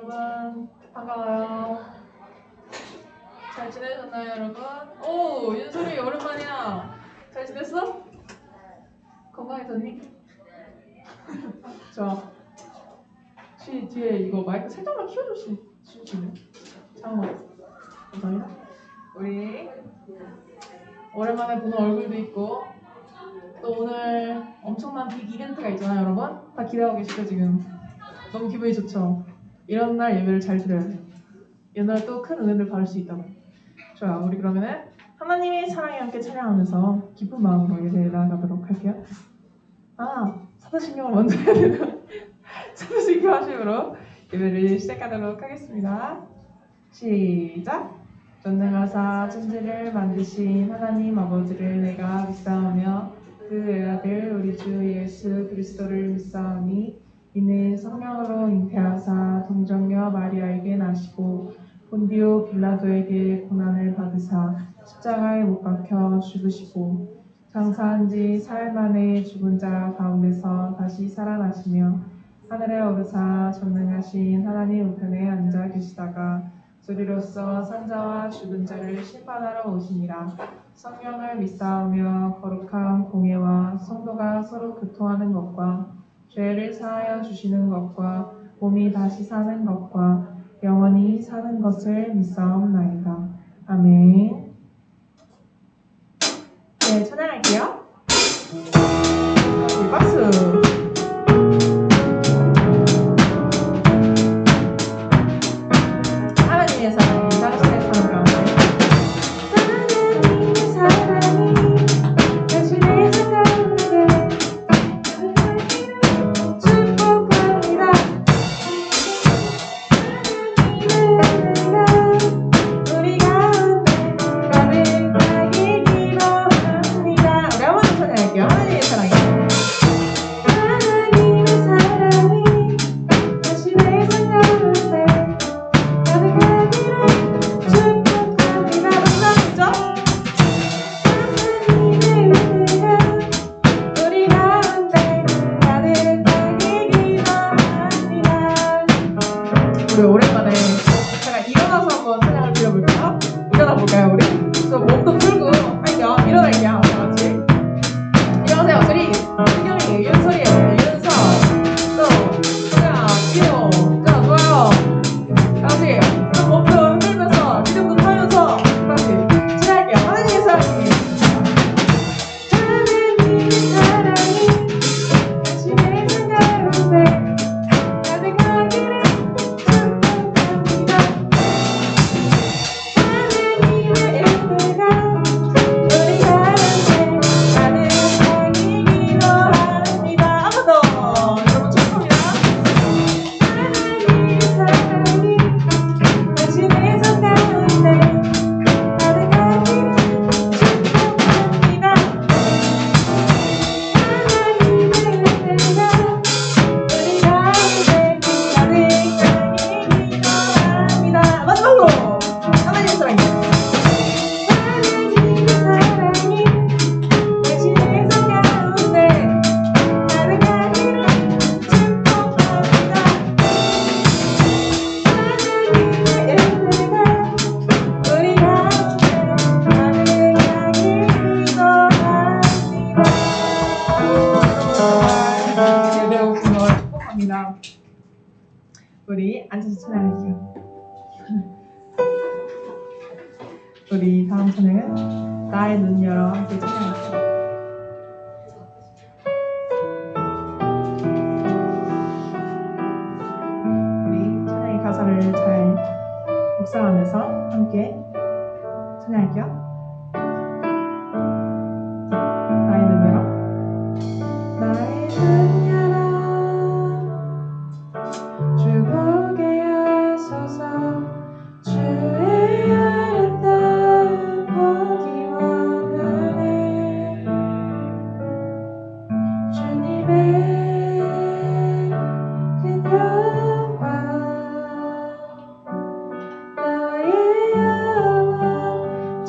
여러분 반가워요. 잘 지내셨나요 여러분? 오 윤솔이 오랜만이야. 잘 지냈어? 건강해졌니? 좋아. 뒤에 이거 마이크 살짝만 키워줄 수 있나요? 잠깐만. 감사합니다. 우리 오랜만에 보는 얼굴도 있고 또 오늘 엄청난 빅 이벤트가 있잖아요 여러분. 다 기대하고 계시죠 지금? 너무 기분이 좋죠? 이런 날 예배를 잘 드려야 돼요. 이런 날 또 큰 은혜를 받을 수 있다고. 좋아요. 우리 그러면은 하나님의 사랑에 함께 찬양하면서 기쁜 마음으로 예배에 나아가도록 할게요. 사도신경을 먼저 해야 되나? 사도신경 하심으로 예배를 시작하도록 하겠습니다. 시작! 전능하사 천지를 만드신 하나님 아버지를 내가 믿사오며 그 외아들 우리 주 예수 그리스도를 믿사오니 이는 성령으로 잉태하사 동정녀 마리아에게 나시고 본디오 빌라도에게 고난을 받으사 십자가에 못 박혀 죽으시고 장사한 지 사흘 만에 죽은 자 가운데서 다시 살아나시며 하늘에 오르사 전능하신 하나님 우편에 앉아 계시다가 소리로써 산자와 죽은 자를 심판하러 오시니라. 성령을 믿사오며 거룩한 공예와 성도가 서로 교통하는 것과 죄를 사하여 주시는 것과 몸이 다시 사는 것과 영원히 사는 것을 믿사옵나이다. 아멘. 네, 찬양할게요. 우리 박수. 하나님의 사랑이 당신의 삶 가운데 하나님의 사랑이 당신의 삶 가운데 축복합니다. 우리 가운데 가득하게 기도합니다. 우리 한번 더 찬양할게요. 하나님의 사랑이 하나님의 사랑이 당신의 삶 가운데 가득하기를 축복합니다. 감사합니다. 하나님의 은혜가 우리 가운데 가득하게 기도합니다. 우리 오랜만에 제가 일어나서 한번 찬양을 드려볼까요? 일어나 볼까요 우리? 저 몸도 풀고 할게요. 일어날게요. 다 같이 일어나세요. 우리 승경이, 윤솔이에요. 윤서 또 소야, 기호 자 좋아요. 다시 몸도 흔들면서 리듬도 타면서 다시 시작할게요. 하나님의 사랑이 하나님의 사랑이 당신의 삶 가운데 가득하기를 축복합니다. 하나님의 은혜가 우리 가운데 가득하게 기도합니다. 한 번 더 여러분 축복합니다. 하나님의 사랑이 당신의 삶 가운데 가득하기를 축복합니다. 하나님의 은혜가 우리 가운데 가득하게 기도합니다. 마지막으로 하나님의 사랑이 하나님의 사랑이 당신의 삶 가운데 가득하기를 축복합니다. 하나님의 은혜가 우리 가운데 가득하게 기도합니다. 예배 오신 걸 축복합니다. 우리 앉아서 찬양할게요. 우리 다음 찬양은 나의 눈 열어 함께 찬양할게요. 우리 찬양의 가사를 잘 묵상하면서 함께 찬양할게요. 나의 눈 열어 나의 눈 열어 주 보게 하소서 주의 아름다움 보기 원하네 주님의 큰 영광 나의 영혼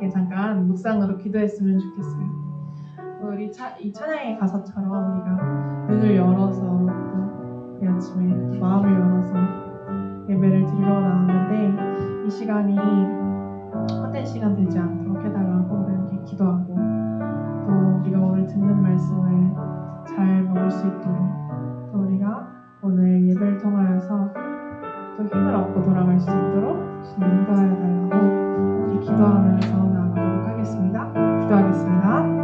이렇게 잠깐 묵상으로 기도했으면 좋겠어요. 우리 이 찬양의 가사처럼 우리가 눈을 열어서 이 아침에 마음을 열어서 예배를 드리러 나왔는데 이 시간이 헛된 시간 되지 않도록 해달라고 이렇게 기도하고 또 우리가 오늘 듣는 말씀을 잘 먹을 수 있도록 또 우리가 오늘 예배를 통하여서 또 힘을 얻고 돌아갈 수 있도록 주님 인도하여 달라고 우리 기도하면서 나아가도록 하겠습니다. 기도하겠습니다.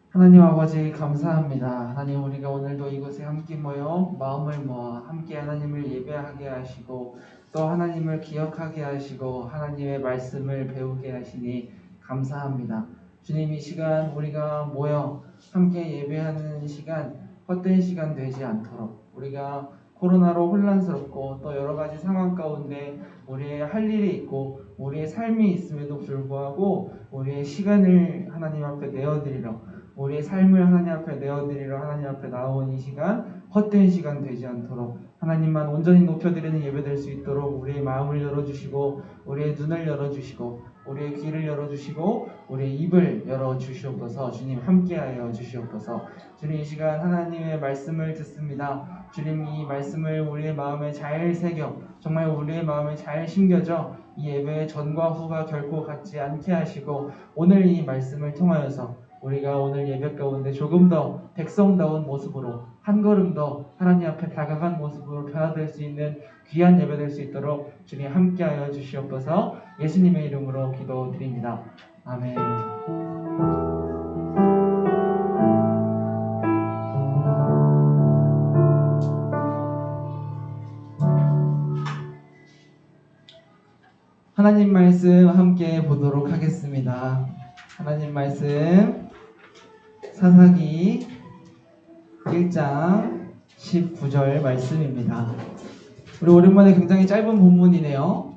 하나님 아버지 감사합니다. 하나님 우리가 오늘도 이곳에 함께 모여 마음을 모아 함께 하나님을 예배하게 하시고 또 하나님을 기억하게 하시고 하나님의 말씀을 배우게 하시니 감사합니다. 주님 이 시간 우리가 모여 함께 예배하는 시간 헛된 시간 되지 않도록 우리가 코로나로 혼란스럽고 또 여러 가지 상황 가운데 우리의 할 일이 있고 우리의 삶이 있음에도 불구하고 우리의 시간을 하나님 앞에 내어드리러 우리의 삶을 하나님 앞에 내어드리러 하나님 앞에 나온 이 시간 헛된 시간 되지 않도록 하나님만 온전히 높여드리는 예배 될 수 있도록 우리의 마음을 열어주시고 우리의 눈을 열어주시고 우리의 귀를 열어주시고 우리의 입을 열어주시옵소서. 주님 함께하여 주시옵소서. 주님 이 시간 하나님의 말씀을 듣습니다. 주님 이 말씀을 우리의 마음에 잘 새겨 정말 우리의 마음에 잘 심겨져 이 예배의 전과 후가 결코 같지 않게 하시고 오늘 이 말씀을 통하여서 우리가 오늘 예배 가운데 조금 더 백성다운 모습으로 한 걸음 더 하나님 앞에 다가간 모습으로 변화될 수 있는 귀한 예배 될 수 있도록 주님 함께하여 주시옵소서. 예수님의 이름으로 기도드립니다. 아멘. 하나님 말씀 함께 보도록 하겠습니다. 하나님 말씀 사사기 1장 19절 말씀입니다. 우리 오랜만에 굉장히 짧은 본문이네요.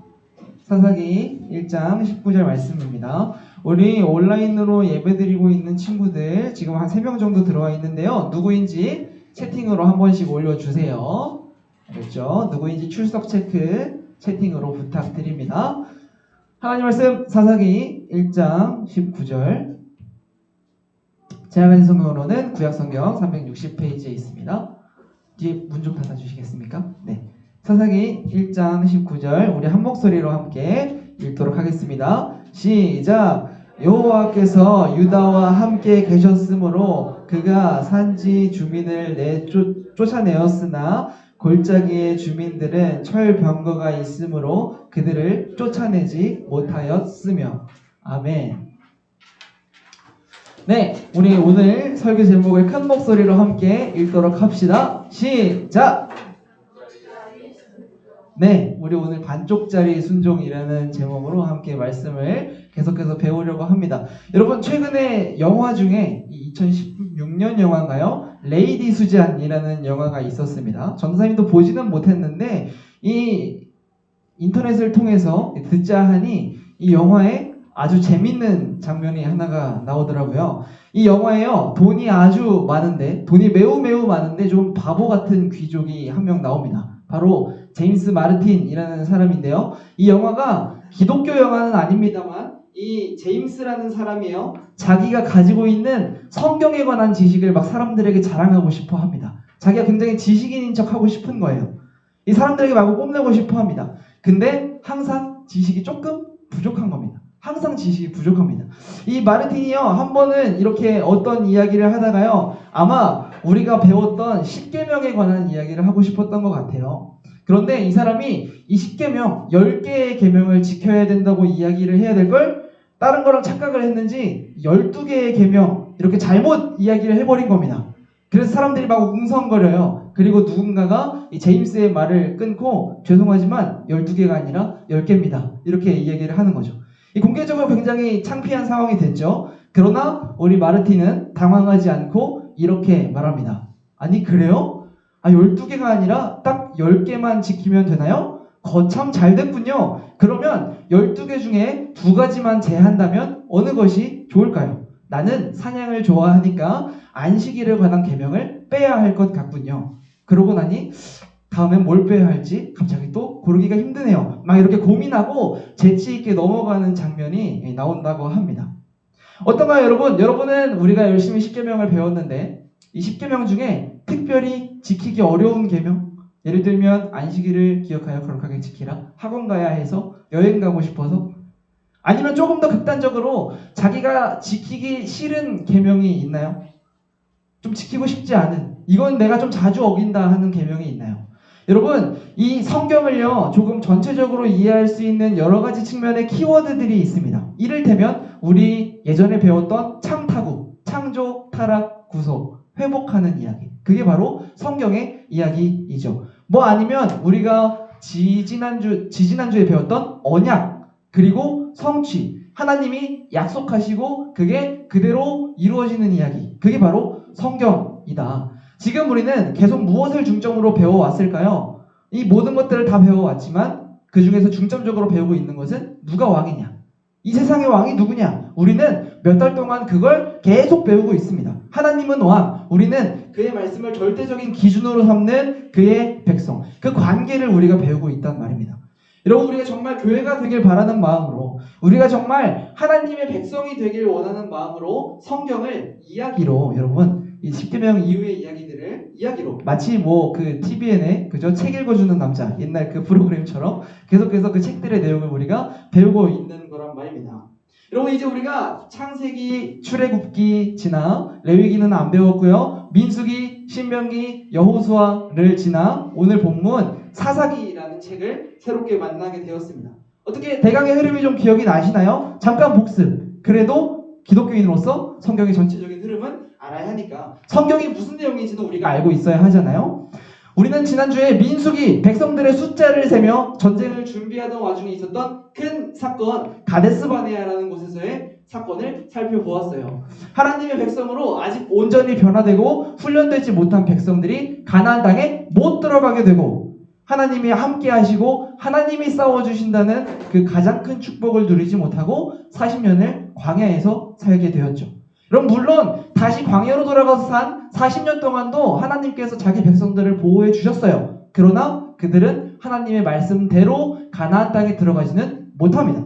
사사기 1장 19절 말씀입니다. 우리 온라인으로 예배드리고 있는 친구들 지금 한 3명 정도 들어와 있는데요. 누구인지 채팅으로 한 번씩 올려주세요. 알겠죠? 누구인지 출석 체크 채팅으로 부탁드립니다. 하나님 말씀 사사기 1장 19절 제가 가진 성경으로는 구약성경 360페이지에 있습니다. 뒤에 문 좀 닫아주시겠습니까? 네. 사사기 1장 19절 우리 한 목소리로 함께 읽도록 하겠습니다. 시작! 여호와께서 유다와 함께 계셨으므로 그가 산지 주민을 쫓아내었으나 골짜기의 주민들은 철병거가 있으므로 그들을 쫓아내지 못하였으며. 아멘. 네, 우리 오늘 설교 제목을 큰 목소리로 함께 읽도록 합시다. 시작! 네, 우리 오늘 반쪽짜리 순종이라는 제목으로 함께 말씀을 계속해서 배우려고 합니다. 여러분 최근에 영화 중에 2016년 영화인가요? 레이디 수잔이라는 영화가 있었습니다. 전도사님도 보지는 못했는데 이 인터넷을 통해서 듣자 하니 이 영화에 아주 재밌는 장면이 하나가 나오더라고요. 이 영화에요 돈이 아주 많은데 돈이 매우 많은데 좀 바보 같은 귀족이 한 명 나옵니다. 바로 제임스 마르틴이라는 사람인데요. 이 영화가 기독교 영화는 아닙니다만 이 제임스라는 사람이요 자기가 가지고 있는 성경에 관한 지식을 막 사람들에게 자랑하고 싶어 합니다. 자기가 굉장히 지식인인 척 하고 싶은 거예요. 이 사람들에게 마구 뽐내고 싶어 합니다. 근데 항상 지식이 조금 부족한 겁니다. 항상 지식이 부족합니다. 이 마르틴이요 한 번은 이렇게 어떤 이야기를 하다가요 아마 우리가 배웠던 10계명에 관한 이야기를 하고 싶었던 것 같아요. 그런데 이 사람이 이 10계명 10개의 계명을 지켜야 된다고 이야기를 해야 될 걸 다른 거랑 착각을 했는지 12개의 계명 이렇게 잘못 이야기를 해버린 겁니다. 그래서 사람들이 막 웅성거려요. 그리고 누군가가 이 제임스의 말을 끊고 죄송하지만 12개가 아니라 10개입니다. 이렇게 이야기를 하는 거죠. 이 공개적으로 굉장히 창피한 상황이 됐죠. 그러나 우리 마르틴은 당황하지 않고 이렇게 말합니다. 아니 그래요? 12개가 아니라 딱 10개만 지키면 되나요? 거참 잘 됐군요. 그러면 12개 중에 2가지만 제한다면 어느 것이 좋을까요? 나는 사냥을 좋아하니까 안식일에 관한 계명을 빼야 할 것 같군요. 그러고 나니 다음엔 뭘 빼야 할지 갑자기 또 고르기가 힘드네요. 막 이렇게 고민하고 재치 있게 넘어가는 장면이 나온다고 합니다. 어떤가요, 여러분? 여러분은 우리가 열심히 10계명을 배웠는데 이 10계명 중에 특별히 지키기 어려운 계명, 예를 들면 안식일을 기억하여 거룩하게 지키라, 학원 가야 해서, 여행 가고 싶어서, 아니면 조금 더 극단적으로 자기가 지키기 싫은 계명이 있나요? 좀 지키고 싶지 않은, 이건 내가 좀 자주 어긴다 하는 계명이 있나요? 여러분, 이 성경을요, 조금 전체적으로 이해할 수 있는 여러 가지 측면의 키워드들이 있습니다. 이를테면 우리 예전에 배웠던 창타구, 창조, 타락, 구속, 회복하는 이야기. 그게 바로 성경의 이야기이죠. 뭐 아니면 우리가 지지난주에 배웠던 언약, 그리고 성취. 하나님이 약속하시고 그게 그대로 이루어지는 이야기. 그게 바로 성경이다. 지금 우리는 계속 무엇을 중점으로 배워왔을까요? 이 모든 것들을 다 배워왔지만 그 중에서 중점적으로 배우고 있는 것은 누가 왕이냐? 이 세상의 왕이 누구냐? 우리는 몇 달 동안 그걸 계속 배우고 있습니다. 하나님은 왕, 우리는 그의 말씀을 절대적인 기준으로 삼는 그의 백성. 그 관계를 우리가 배우고 있단 말입니다. 여러분, 우리가 정말 교회가 되길 바라는 마음으로, 우리가 정말 하나님의 백성이 되길 원하는 마음으로 성경을 이야기로, 여러분, 이 10계명 이후의 이야기들을 이야기로, 마치 뭐 그 TVN에 그저 책 읽어주는 남자, 옛날 그 프로그램처럼 계속해서 그 책들의 내용을 우리가 배우고 있는 거란 말입니다. 여러분, 이제 우리가 창세기, 출애굽기 지나 레위기는 안 배웠고요. 민수기, 신명기, 여호수아를 지나 오늘 본문 사사기라는 책을 새롭게 만나게 되었습니다. 어떻게 대강의 흐름이 좀 기억이 나시나요? 잠깐 복습. 그래도 기독교인으로서 성경의 전체적인 흐름은 알아야 하니까 성경이 무슨 내용인지도 우리가 알고 있어야 하잖아요. 우리는 지난주에 민수기 백성들의 숫자를 세며 전쟁을 준비하던 와중에 있었던 큰 사건 가데스바네아라는 곳에서의 사건을 살펴보았어요. 하나님의 백성으로 아직 온전히 변화되고 훈련되지 못한 백성들이 가나안 땅에 못 들어가게 되고 하나님이 함께 하시고 하나님이 싸워주신다는 그 가장 큰 축복을 누리지 못하고 40년을 광야에서 살게 되었죠. 그럼 물론 다시 광야로 돌아가서 산 40년 동안도 하나님께서 자기 백성들을 보호해 주셨어요. 그러나 그들은 하나님의 말씀대로 가나안 땅에 들어가지는 못합니다.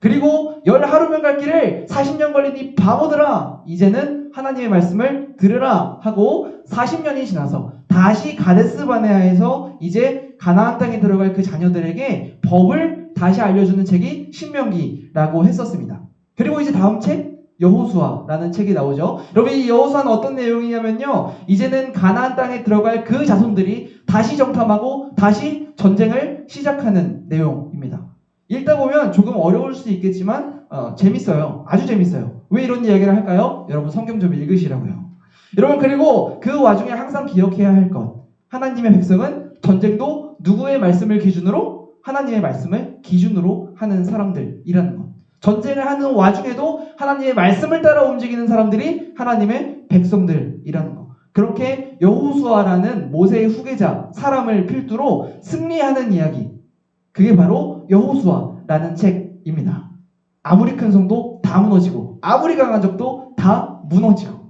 그리고 10하루면 갈 길을 40년 걸린 이 바보들아, 이제는 하나님의 말씀을 들으라 하고 40년이 지나서 다시 가데스바네아에서 이제 가나안 땅에 들어갈 그 자녀들에게 법을 다시 알려주는 책이 신명기라고 했었습니다. 그리고 이제 다음 책 여호수아라는 책이 나오죠. 여러분, 이 여호수아는 어떤 내용이냐면요, 이제는 가나안 땅에 들어갈 그 자손들이 다시 정탐하고 다시 전쟁을 시작하는 내용입니다. 읽다 보면 조금 어려울 수 있겠지만 재밌어요. 아주 재밌어요. 왜 이런 이야기를 할까요? 여러분, 성경 좀 읽으시라고요. 여러분, 그리고 그 와중에 항상 기억해야 할 것, 하나님의 백성은 전쟁도 누구의 말씀을 기준으로? 하나님의 말씀을 기준으로 하는 사람들이라는 것. 전쟁을 하는 와중에도 하나님의 말씀을 따라 움직이는 사람들이 하나님의 백성들이라는 것. 그렇게 여호수아라는 모세의 후계자 사람을 필두로 승리하는 이야기, 그게 바로 여호수아라는 책입니다. 아무리 큰 성도 다 무너지고 아무리 강한 적도 다 무너지고,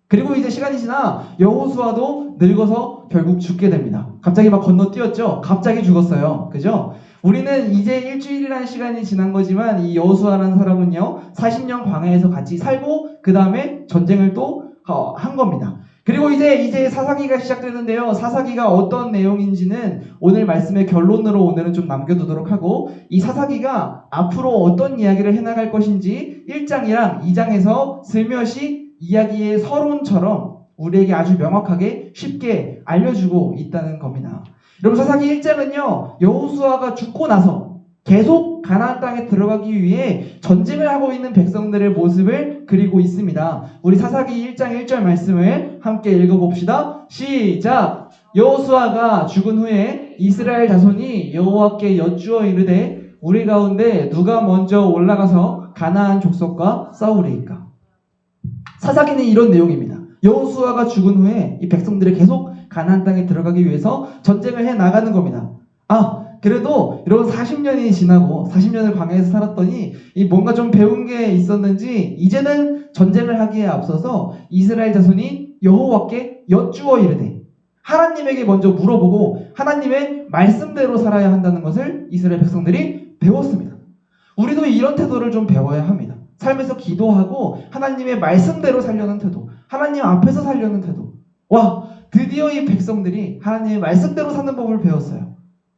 그리고 이제 시간이 지나 여호수아도 늙어서 결국 죽게 됩니다. 갑자기 막 건너뛰었죠. 갑자기 죽었어요. 그죠? 우리는 이제 일주일이라는 시간이 지난 거지만 이 여호수아라는 사람은요 40년 광야에서 같이 살고 그 다음에 전쟁을 또 한 겁니다. 그리고 이제 사사기가 시작되는데요. 사사기가 어떤 내용인지는 오늘 말씀의 결론으로 오늘은 좀 남겨두도록 하고, 이 사사기가 앞으로 어떤 이야기를 해나갈 것인지 1장이랑 2장에서 슬며시 이야기의 서론처럼 우리에게 아주 명확하게 쉽게 알려주고 있다는 겁니다. 여러분, 사사기 1장은요 여호수아가 죽고 나서 계속 가나안 땅에 들어가기 위해 전쟁을 하고 있는 백성들의 모습을 그리고 있습니다. 우리 사사기 1장 1절 말씀을 함께 읽어봅시다. 시작! 여호수아가 죽은 후에 이스라엘 자손이 여호와께 여쭈어 이르되 우리 가운데 누가 먼저 올라가서 가나안 족속과 싸우리이까. 사사기는 이런 내용입니다. 여호수아가 죽은 후에 이 백성들이 계속 가나안 땅에 들어가기 위해서 전쟁을 해 나가는 겁니다. 그래도 여러분 40년이 지나고 40년을 광야에서 살았더니 이 뭔가 좀 배운 게 있었는지 이제는 전쟁을 하기에 앞서서 이스라엘 자손이 여호와께 여쭈어 이르되 하나님에게 먼저 물어보고 하나님의 말씀대로 살아야 한다는 것을 이스라엘 백성들이 배웠습니다. 우리도 이런 태도를 좀 배워야 합니다. 삶에서 기도하고 하나님의 말씀대로 살려는 태도, 하나님 앞에서 살려는 태도. 와, 드디어 이 백성들이 하나님의 말씀대로 사는 법을 배웠어요.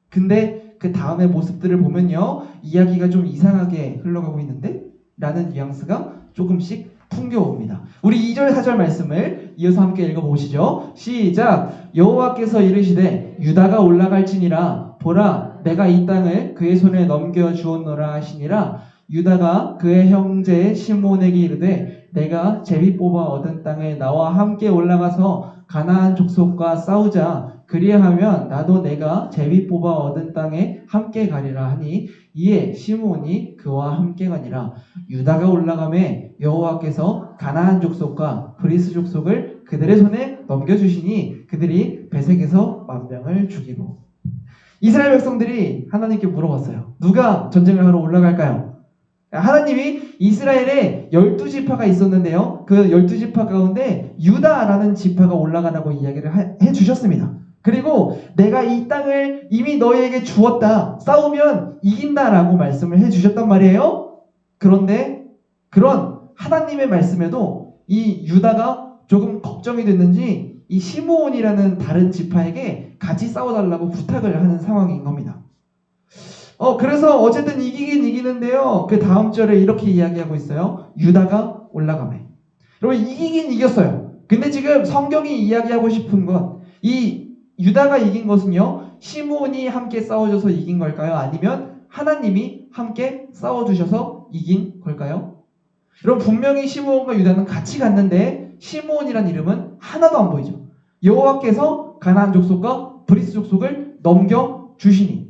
근데 그 다음의 모습들을 보면요, 이야기가 좀 이상하게 흘러가고 있는데? 라는 뉘앙스가 조금씩 풍겨옵니다. 우리 2절 4절 말씀을 이어서 함께 읽어보시죠. 시작. 여호와께서 이르시되 유다가 올라갈지니라 보라 내가 이 땅을 그의 손에 넘겨주었노라 하시니라. 유다가 그의 형제 시므온에게 이르되 내가 제비 뽑아 얻은 땅에 나와 함께 올라가서 가나안 족속과 싸우자. 그리하면 나도 내가 제비 뽑아 얻은 땅에 함께 가리라 하니 이에 시므온이 그와 함께 가니라. 유다가 올라가매 여호와께서 가나안 족속과 브리스 족속을 그들의 손에 넘겨주시니 그들이 베색에서 10,000명을 죽이고. 이스라엘 백성들이 하나님께 물어봤어요. 누가 전쟁을 하러 올라갈까요? 하나님이 이스라엘에 12지파가 있었는데요. 그 12지파 가운데 유다라는 지파가 올라가라고 이야기를 해주셨습니다. 그리고 내가 이 땅을 이미 너희에게 주었다. 싸우면 이긴다라고 말씀을 해주셨단 말이에요. 그런데 그런 하나님의 말씀에도 이 유다가 조금 걱정이 됐는지 이 시므온이라는 다른 지파에게 같이 싸워달라고 부탁을 하는 상황인 겁니다. 그래서 어쨌든 이기긴 이기는데요. 그 다음 절에 이렇게 이야기하고 있어요. 유다가 올라가매. 여러분 이기긴 이겼어요. 근데 지금 성경이 이야기하고 싶은 것, 이 유다가 이긴 것은요, 시므온이 함께 싸워줘서 이긴 걸까요? 아니면 하나님이 함께 싸워주셔서 이긴 걸까요? 여러분 분명히 시므온과 유다는 같이 갔는데 시므온이란 이름은 하나도 안 보이죠. 여호와께서 가나안 족속과 브리스 족속을 넘겨주시니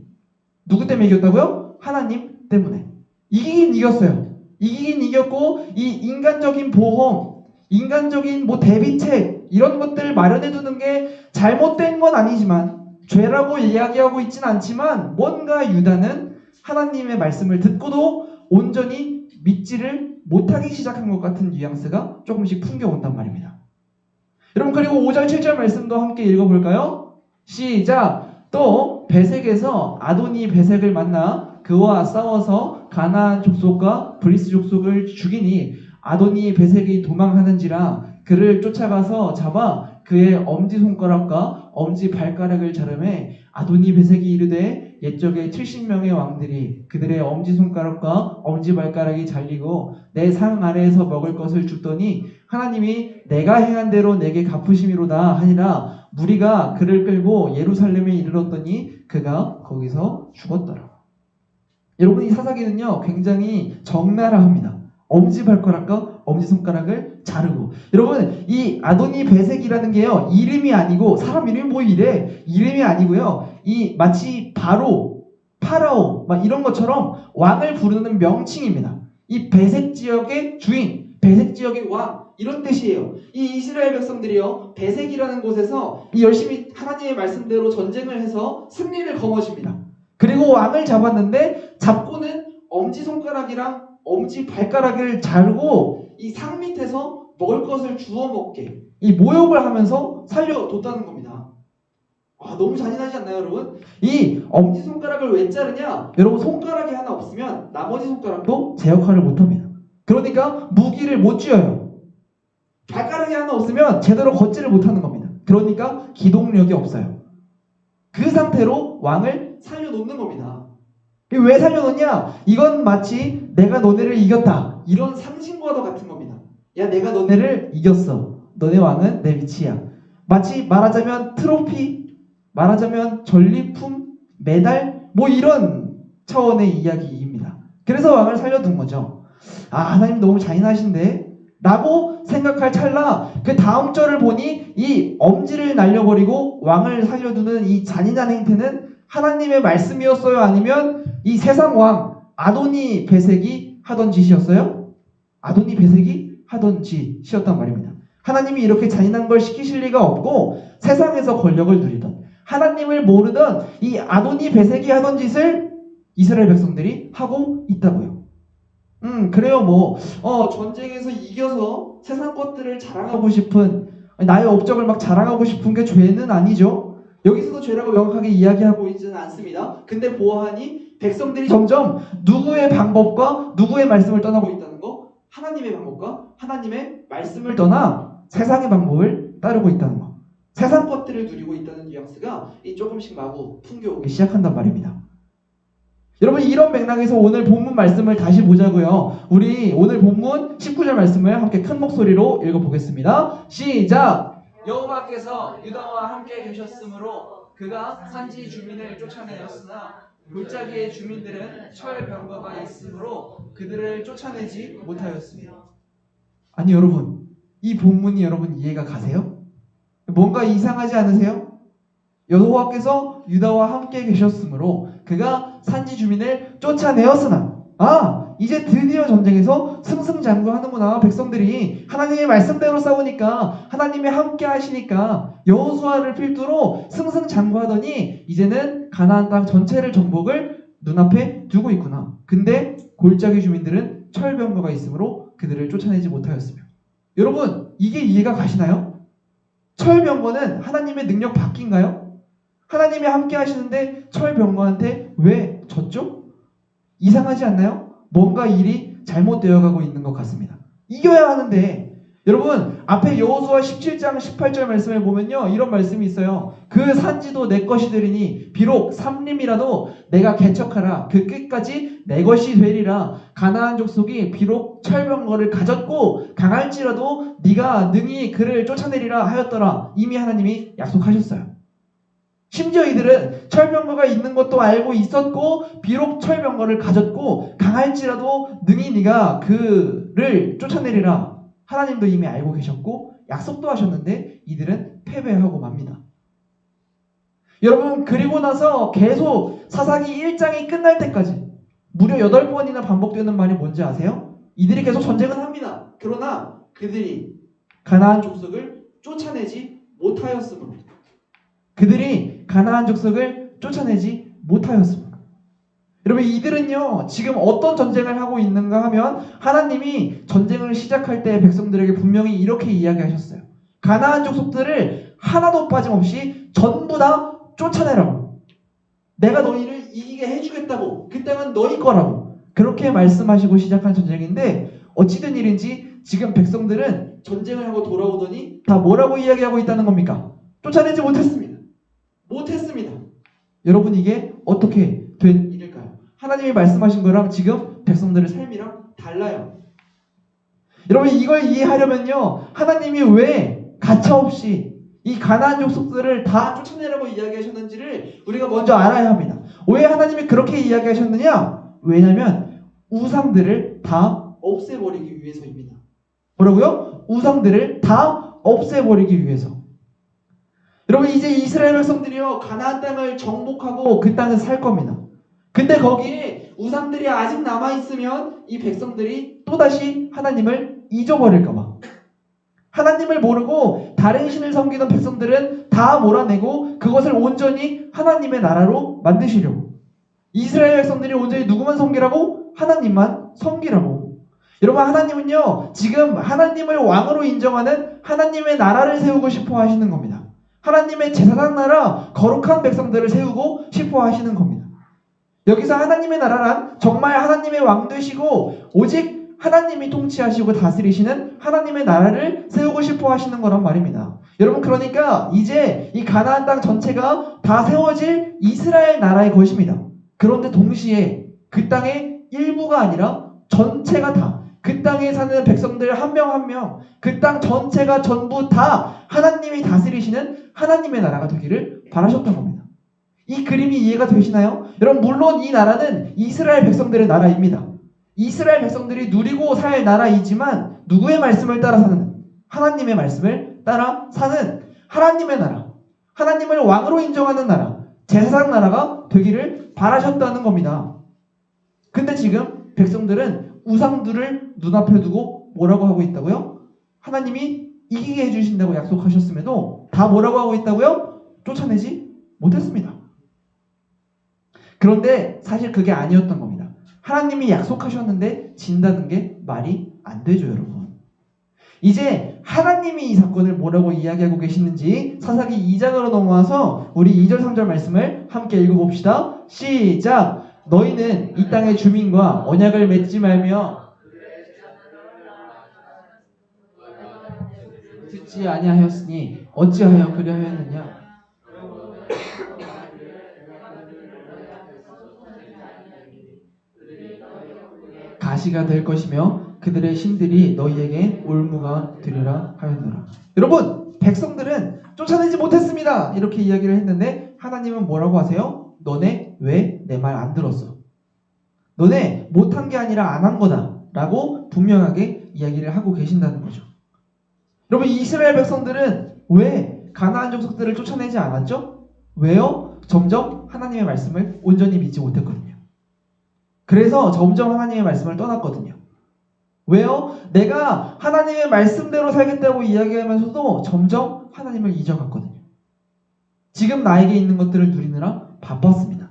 누구 때문에 이겼다고요? 하나님 때문에. 이기긴 이겼어요. 이기긴 이겼고 이 인간적인 보험, 인간적인 대비책 이런 것들을 마련해 두는 게 잘못된 건 아니지만 죄라고 이야기하고 있진 않지만 뭔가 유다는 하나님의 말씀을 듣고도 온전히 믿지를 못하기 시작한 것 같은 뉘앙스가 조금씩 풍겨온단 말입니다. 여러분 그리고 5절 7절 말씀도 함께 읽어볼까요? 시작. 또 베색에서 아도니 베색을 만나 그와 싸워서 가나안 족속과 브리스 족속을 죽이니 아도니 베색이 도망하는지라 그를 쫓아가서 잡아 그의 엄지손가락과 엄지발가락을 자르매 아도니 베색이 이르되 옛적에 70명의 왕들이 그들의 엄지손가락과 엄지발가락이 잘리고 내 상 아래에서 먹을 것을 줍더니 하나님이 내가 행한 대로 내게 갚으심이로다 하니라. 무리가 그를 끌고 예루살렘에 이르렀더니 그가 거기서 죽었더라. 여러분 이 사사기는요 굉장히 적나라합니다. 엄지발가락과 엄지손가락을 자르고. 여러분 이 아도니 베색이라는 게요 이름이 아니고 사람 이름이 뭐 이래 이름이 아니고요 이 마치 파라오 막 이런 것처럼 왕을 부르는 명칭입니다. 이 베색 지역의 주인, 베색 지역의 왕 이런 뜻이에요. 이 이스라엘 백성들이요 베색이라는 곳에서 열심히 하나님의 말씀대로 전쟁을 해서 승리를 거머쥡니다. 그리고 왕을 잡았는데 잡고는 엄지손가락이랑 엄지발가락을 자르고 이 상 밑에서 먹을 것을 주워 먹게 이 모욕을 하면서 살려뒀다는 겁니다. 너무 잔인하지 않나요 여러분? 이 엄지손가락을 왜 자르냐? 여러분 손가락이 하나 없으면 나머지 손가락도 제 역할을 못합니다. 그러니까 무기를 못 쥐어요. 발가락이 하나 없으면 제대로 걷지를 못하는 겁니다. 그러니까 기동력이 없어요. 그 상태로 왕을 살려놓는 겁니다. 왜 살려놓냐? 이건 마치 내가 너네를 이겼다 이런 상징과도 같은 겁니다. 야 내가 너네를 이겼어. 너네 왕은 내 위치야. 마치 말하자면 트로피, 말하자면 전리품, 메달 이런 차원의 이야기입니다. 그래서 왕을 살려둔 거죠. 하나님 너무 잔인하신데 라고 생각할 찰나 그 다음 절을 보니 이 엄지를 날려버리고 왕을 살려두는 이 잔인한 행태는 하나님의 말씀이었어요? 아니면 이 세상 왕 아도니 베섹이 하던 짓이었어요? 아도니 베섹이 하던 짓이었단 말입니다. 하나님이 이렇게 잔인한 걸 시키실 리가 없고 세상에서 권력을 누리던 하나님을 모르던 이 아도니 베섹이 하던 짓을 이스라엘 백성들이 하고 있다고요. 그래요. 전쟁에서 이겨서 세상 것들을 자랑하고 싶은, 나의 업적을 막 자랑하고 싶은 게 죄는 아니죠. 여기서도 죄라고 명확하게 이야기하고 있지는 않습니다. 근데 보아하니 백성들이 점점 누구의 방법과 누구의 말씀을 떠나고 있다는 거, 하나님의 방법과 하나님의 말씀을 떠나 세상의 방법을 따르고 있다는 거, 세상 것들을 누리고 있다는 뉘앙스가 조금씩 마구 풍겨오기 시작한단 말입니다. 여러분, 이런 맥락에서 오늘 본문 말씀을 다시 보자고요. 우리 오늘 본문 19절 말씀을 함께 큰 목소리로 읽어보겠습니다. 시작! 여호와께서 유다와 함께 계셨으므로 그가 산지 주민을 쫓아내었으나 골짜기의 주민들은 철병거가 있으므로 그들을 쫓아내지 못하였습니다. 아니 여러분, 이 본문이 여러분 이해가 가세요? 뭔가 이상하지 않으세요? 여호와께서 유다와 함께 계셨으므로 그가 산지 주민을 쫓아내었으나 이제 드디어 전쟁에서 승승장구하는구나. 백성들이 하나님의 말씀대로 싸우니까 하나님이 함께 하시니까 여호수아를 필두로 승승장구하더니 이제는 가나안 땅 전체를 정복을 눈앞에 두고 있구나. 근데 골짜기 주민들은 철병거가 있으므로 그들을 쫓아내지 못하였으며, 여러분 이게 이해가 가시나요? 철병거는 하나님의 능력 밖인가요? 하나님이 함께 하시는데 철병거한테 왜 졌죠? 이상하지 않나요? 뭔가 일이 잘못되어 가고 있는 것 같습니다. 이겨야 하는데, 여러분 앞에 여호수아 17장 18절 말씀을 보면요, 이런 말씀이 있어요. 그 산지도 내 것이 되리니 비록 삼림이라도 내가 개척하라. 그 끝까지 내 것이 되리라. 가나안 족속이 비록 철병거를 가졌고 강할지라도 네가 능히 그를 쫓아내리라 하였더라. 이미 하나님이 약속하셨어요. 심지어 이들은 철병거가 있는 것도 알고 있었고 비록 철병거를 가졌고 강할지라도 능히 네가 그를 쫓아내리라. 하나님도 이미 알고 계셨고 약속도 하셨는데 이들은 패배하고 맙니다. 여러분, 그리고 나서 계속 사사기 1장이 끝날 때까지 무려 8번이나 반복되는 말이 뭔지 아세요? 이들이 계속 전쟁을 합니다. 그러나 그들이 가나안 족속을 쫓아내지 못하였으므로, 그들이 가나안 족속을 쫓아내지 못하였습니다. 여러분, 이들은요 지금 어떤 전쟁을 하고 있는가 하면 하나님이 전쟁을 시작할 때 백성들에게 분명히 이렇게 이야기하셨어요. 가나안 족속들을 하나도 빠짐없이 전부 다 쫓아내라고. 내가 너희를 이기게 해주겠다고. 그 땅은 너희 거라고. 그렇게 말씀하시고 시작한 전쟁인데, 어찌된 일인지 지금 백성들은 전쟁을 하고 돌아오더니 다 뭐라고 이야기하고 있다는 겁니까? 쫓아내지 못했습니다. 여러분, 이게 어떻게 된 일일까요? 하나님이 말씀하신 거랑 지금 백성들의 삶이랑 달라요. 여러분, 이걸 이해하려면요, 하나님이 왜 가차없이 이 가나안 족속들을 다 쫓아내라고 이야기하셨는지를 우리가 먼저 알아야 합니다. 왜 하나님이 그렇게 이야기하셨느냐? 왜냐하면 우상들을 다 없애버리기 위해서입니다. 뭐라고요? 우상들을 다 없애버리기 위해서. 여러분, 이제 이스라엘 백성들이요 가나안 땅을 정복하고 그 땅에서 살 겁니다. 근데 거기에 우상들이 아직 남아있으면 이 백성들이 또다시 하나님을 잊어버릴까봐, 하나님을 모르고 다른 신을 섬기던 백성들은 다 몰아내고 그것을 온전히 하나님의 나라로 만드시려고, 이스라엘 백성들이 온전히 누구만 섬기라고? 하나님만 섬기라고. 여러분, 하나님은요 지금 하나님을 왕으로 인정하는 하나님의 나라를 세우고 싶어 하시는 겁니다. 하나님의 제사장 나라, 거룩한 백성들을 세우고 싶어 하시는 겁니다. 여기서 하나님의 나라란 정말 하나님의 왕 되시고 오직 하나님이 통치하시고 다스리시는 하나님의 나라를 세우고 싶어 하시는 거란 말입니다. 여러분, 그러니까 이제 이 가나안 땅 전체가 다 세워질 이스라엘 나라의 것입니다. 그런데 동시에 그 땅의 일부가 아니라 전체가 다, 그 땅에 사는 백성들 한 명 한 명, 그 땅 전체가 전부 다 하나님이 다스리시는 하나님의 나라가 되기를 바라셨던 겁니다. 이 그림이 이해가 되시나요? 여러분, 물론 이 나라는 이스라엘 백성들의 나라입니다. 이스라엘 백성들이 누리고 살 나라이지만 누구의 말씀을 따라 사는? 하나님의 말씀을 따라 사는 하나님의 나라, 하나님을 왕으로 인정하는 나라, 제사장 나라가 되기를 바라셨다는 겁니다. 근데 지금 백성들은 우상들을 눈앞에 두고 뭐라고 하고 있다고요? 하나님이 이기게 해주신다고 약속하셨음에도 다 뭐라고 하고 있다고요? 쫓아내지 못했습니다. 그런데 사실 그게 아니었던 겁니다. 하나님이 약속하셨는데 진다는 게 말이 안 되죠, 여러분. 이제 하나님이 이 사건을 뭐라고 이야기하고 계시는지 사사기 2장으로 넘어와서 우리 2절 3절 말씀을 함께 읽어봅시다. 시작! 너희는 이 땅의 주민과 언약을 맺지 말며 듣지 아니하였으니 어찌하여 그리하였느냐? 가시가 될 것이며 그들의 신들이 너희에게 올무가 되리라 하였노라. 여러분, 백성들은 쫓아내지 못했습니다. 이렇게 이야기를 했는데 하나님은 뭐라고 하세요? 너네 왜 내 말 안 들었어? 너네 못한 게 아니라 안 한 거다 라고 분명하게 이야기를 하고 계신다는 거죠. 여러분, 이스라엘 백성들은 왜 가나안 족속들을 쫓아내지 않았죠? 왜요? 점점 하나님의 말씀을 온전히 믿지 못했거든요. 그래서 점점 하나님의 말씀을 떠났거든요. 왜요? 내가 하나님의 말씀대로 살겠다고 이야기하면서도 점점 하나님을 잊어갔거든요. 지금 나에게 있는 것들을 누리느라 바빴습니다.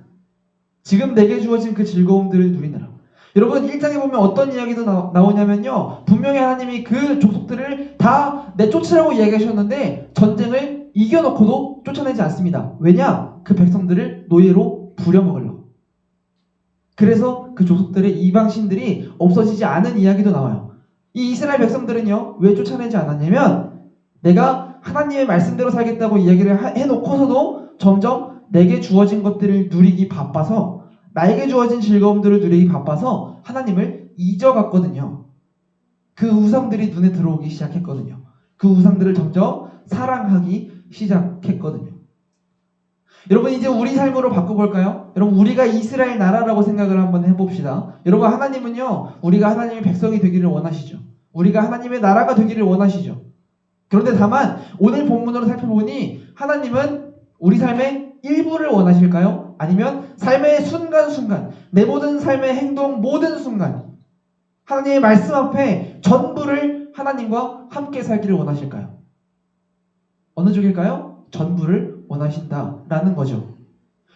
지금 내게 주어진 그 즐거움들을 누리느라. 여러분, 1장에 보면 어떤 이야기도 나오냐면요. 분명히 하나님이 그 족속들을 다 내쫓으라고 이야기하셨는데 전쟁을 이겨놓고도 쫓아내지 않습니다. 왜냐? 그 백성들을 노예로 부려먹으려고. 그래서 그 족속들의 이방신들이 없어지지 않은 이야기도 나와요. 이 이스라엘 백성들은요, 왜 쫓아내지 않았냐면 내가 하나님의 말씀대로 살겠다고 이야기를 해놓고서도 점점 내게 주어진 것들을 누리기 바빠서, 나에게 주어진 즐거움들을 누리기 바빠서 하나님을 잊어갔거든요. 그 우상들이 눈에 들어오기 시작했거든요. 그 우상들을 점점 사랑하기 시작했거든요. 여러분, 이제 우리 삶으로 바꿔볼까요? 여러분, 우리가 이스라엘 나라라고 생각을 한번 해봅시다. 여러분, 하나님은요, 우리가 하나님의 백성이 되기를 원하시죠. 우리가 하나님의 나라가 되기를 원하시죠. 그런데 다만 오늘 본문으로 살펴보니 하나님은 우리 삶의 일부를 원하실까요? 아니면 삶의 순간순간, 내 모든 삶의 행동 모든 순간 하나님의 말씀 앞에 전부를 하나님과 함께 살기를 원하실까요? 어느 쪽일까요? 전부를 원하신다라는 거죠.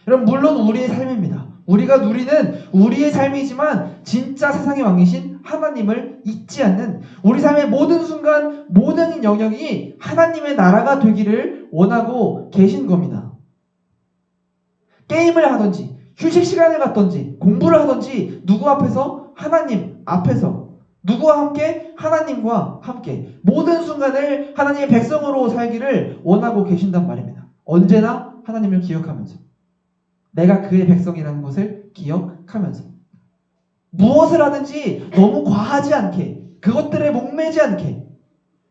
여러분, 물론 우리의 삶입니다. 우리가 누리는 우리의 삶이지만 진짜 세상의 왕이신 하나님을 잊지 않는 우리 삶의 모든 순간, 모든 영역이 하나님의 나라가 되기를 원하고 계신 겁니다. 게임을 하든지 휴식 시간을 갖든지 공부를 하든지 누구 앞에서? 하나님 앞에서. 누구와 함께? 하나님과 함께 모든 순간을 하나님의 백성으로 살기를 원하고 계신단 말입니다. 언제나 하나님을 기억하면서, 내가 그의 백성이라는 것을 기억하면서 무엇을 하든지 너무 과하지 않게, 그것들에 목매지 않게,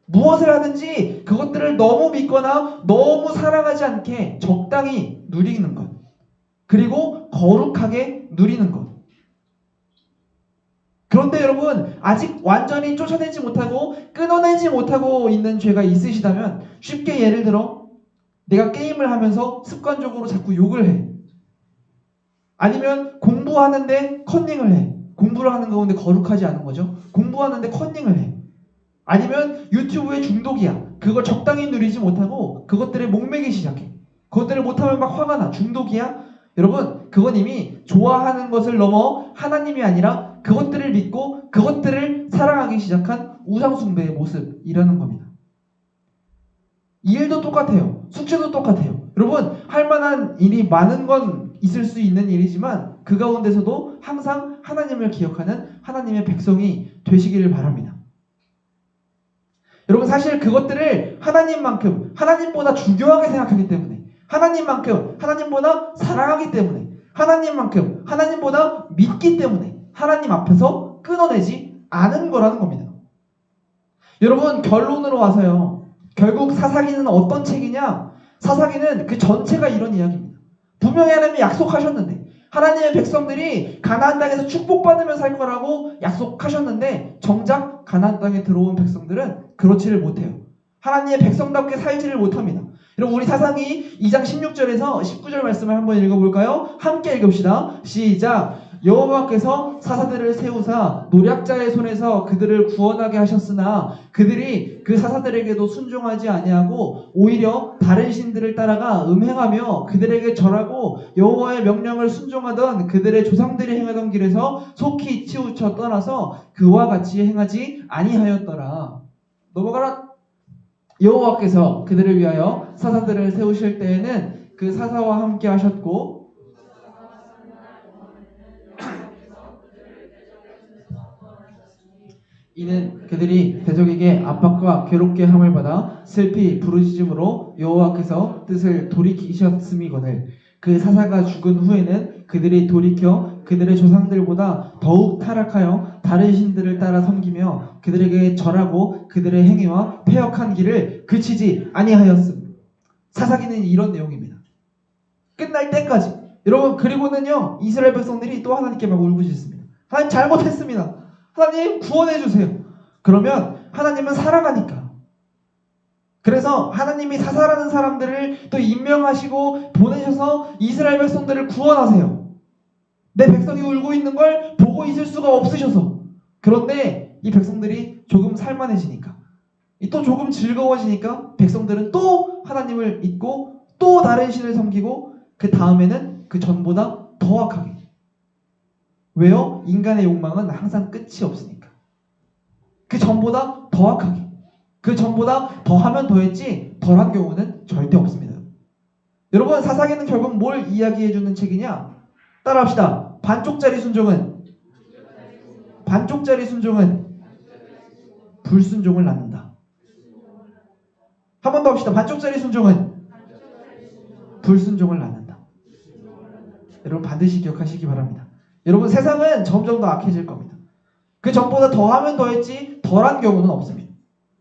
무엇을 하든지 그것들을 너무 믿거나 너무 사랑하지 않게 적당히 누리는 것, 그리고 거룩하게 누리는 것. 그런데 여러분, 아직 완전히 쫓아내지 못하고 끊어내지 못하고 있는 죄가 있으시다면, 쉽게 예를 들어 내가 게임을 하면서 습관적으로 자꾸 욕을 해. 아니면 공부하는데 컨닝을 해. 공부를 하는 가운데 거룩하지 않은 거죠. 공부하는데 컨닝을 해. 아니면 유튜브에 중독이야. 그걸 적당히 누리지 못하고 그것들에 목매기 시작해. 그것들을 못하면 막 화가 나. 중독이야? 여러분, 그건 이미 좋아하는 것을 넘어 하나님이 아니라 그것들을 믿고 그것들을 사랑하기 시작한 우상숭배의 모습이라는 겁니다. 이 일도 똑같아요. 숙제도 똑같아요. 여러분, 할 만한 일이 많은 건 있을 수 있는 일이지만 그 가운데서도 항상 하나님을 기억하는 하나님의 백성이 되시기를 바랍니다. 여러분, 사실 그것들을 하나님만큼, 하나님보다 중요하게 생각하기 때문에, 하나님만큼 하나님보다 사랑하기 때문에, 하나님만큼 하나님보다 믿기 때문에 하나님 앞에서 끊어내지 않은 거라는 겁니다. 여러분, 결론으로 와서요, 결국 사사기는 어떤 책이냐? 사사기는 그 전체가 이런 이야기입니다. 분명히 하나님이 약속하셨는데, 하나님의 백성들이 가나안 땅에서 축복받으며 살 거라고 약속하셨는데 정작 가나안 땅에 들어온 백성들은 그렇지를 못해요. 하나님의 백성답게 살지를 못합니다. 여러분 우리 사사기 2장 16절에서 19절 말씀을 한번 읽어볼까요? 함께 읽읍시다. 시작. 여호와께서 사사들을 세우사 노략자의 손에서 그들을 구원하게 하셨으나 그들이 그 사사들에게도 순종하지 아니하고 오히려 다른 신들을 따라가 음행하며 그들에게 절하고 여호와의 명령을 순종하던 그들의 조상들이 행하던 길에서 속히 치우쳐 떠나서 그와 같이 행하지 아니하였더라. 넘어가라. 여호와께서 그들을 위하여 사사들을 세우실 때에는 그 사사와 함께 하셨고 이는 그들이 대적에게 압박과 괴롭게 함을 받아 슬피 부르짖음으로 여호와께서 뜻을 돌이키셨음이거늘 그 사사가 죽은 후에는 그들이 돌이켜 그들의 조상들보다 더욱 타락하여 다른 신들을 따라 섬기며 그들에게 절하고 그들의 행위와 패역한 길을 그치지 아니하였음. 사사기는 이런 내용입니다. 끝날 때까지. 여러분 그리고는요 이스라엘 백성들이 또 하나님께 막 울부짖습니다. 하나님 잘못했습니다. 하나님 구원해주세요. 그러면 하나님은 사랑하니까. 그래서 하나님이 사사라는 사람들을 또 임명하시고 보내셔서 이스라엘 백성들을 구원하세요. 내 백성이 울고 있는 걸 보고 있을 수가 없으셔서. 그런데 이 백성들이 조금 살만해지니까 또 조금 즐거워지니까 백성들은 또 하나님을 잊고 또 다른 신을 섬기고 그 다음에는 그 전보다 더 악하게. 왜요? 인간의 욕망은 항상 끝이 없으니까. 그 전보다 더 악하게. 그 전보다 더 하면 더 했지 덜한 경우는 절대 없습니다. 여러분 사사기는 결국 뭘 이야기해주는 책이냐? 따라합시다. 반쪽짜리 순종은 불순종을 낳는다. 한 번 더 합시다. 반쪽짜리 순종은 불순종을 낳는다. 여러분 반드시 기억하시기 바랍니다. 여러분 세상은 점점 더 악해질 겁니다. 그 전보다 더하면 더했지 덜한 경우는 없습니다.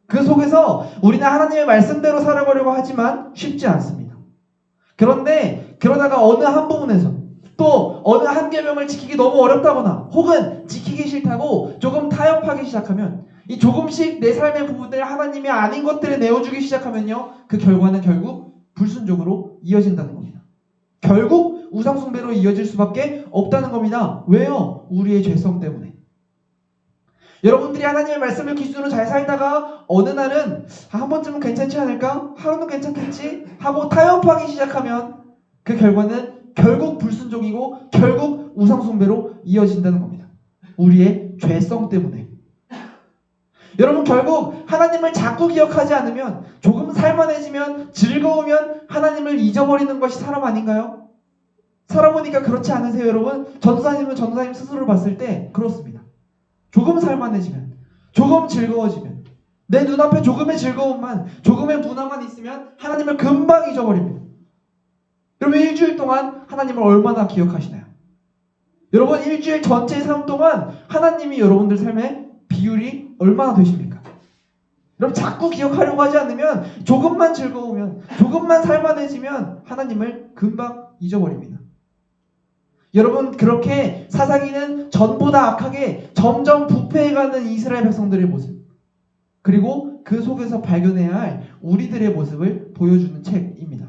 그 속에서 우리는 하나님의 말씀대로 살아가려고 하지만 쉽지 않습니다. 그런데 그러다가 어느 한 부분에서 또 어느 한 계명을 지키기 너무 어렵다거나 혹은 지키기 싫다고 조금 타협하기 시작하면 이 조금씩 내 삶의 부분들 하나님이 아닌 것들을 내어주기 시작하면요 그 결과는 결국 불순종으로 이어진다는 겁니다. 결국 우상숭배로 이어질 수밖에 없다는 겁니다. 왜요? 우리의 죄성 때문에. 여러분들이 하나님의 말씀을 기준으로 잘 살다가 어느 날은 한 번쯤은 괜찮지 않을까? 하루는 괜찮겠지? 하고 타협하기 시작하면 그 결과는 결국 불순종이고 결국 우상숭배로 이어진다는 겁니다. 우리의 죄성 때문에. 여러분 결국 하나님을 자꾸 기억하지 않으면 조금 살만해지면 즐거우면 하나님을 잊어버리는 것이 사람 아닌가요? 살아보니까 그렇지 않으세요 여러분? 전도사님은 전도사님 스스로를 봤을 때 그렇습니다. 조금 살만해지면 조금 즐거워지면 내 눈앞에 조금의 즐거움만 조금의 문화만 있으면 하나님을 금방 잊어버립니다. 여러분 일주일 동안 하나님을 얼마나 기억하시나요? 여러분 일주일 전체의 삶 동안 하나님이 여러분들 삶의 비율이 얼마나 되십니까? 여러분 자꾸 기억하려고 하지 않으면 조금만 즐거우면 조금만 살만해지면 하나님을 금방 잊어버립니다. 여러분 그렇게 사사기는 전보다 악하게 점점 부패해가는 이스라엘 백성들의 모습 그리고 그 속에서 발견해야 할 우리들의 모습을 보여주는 책입니다.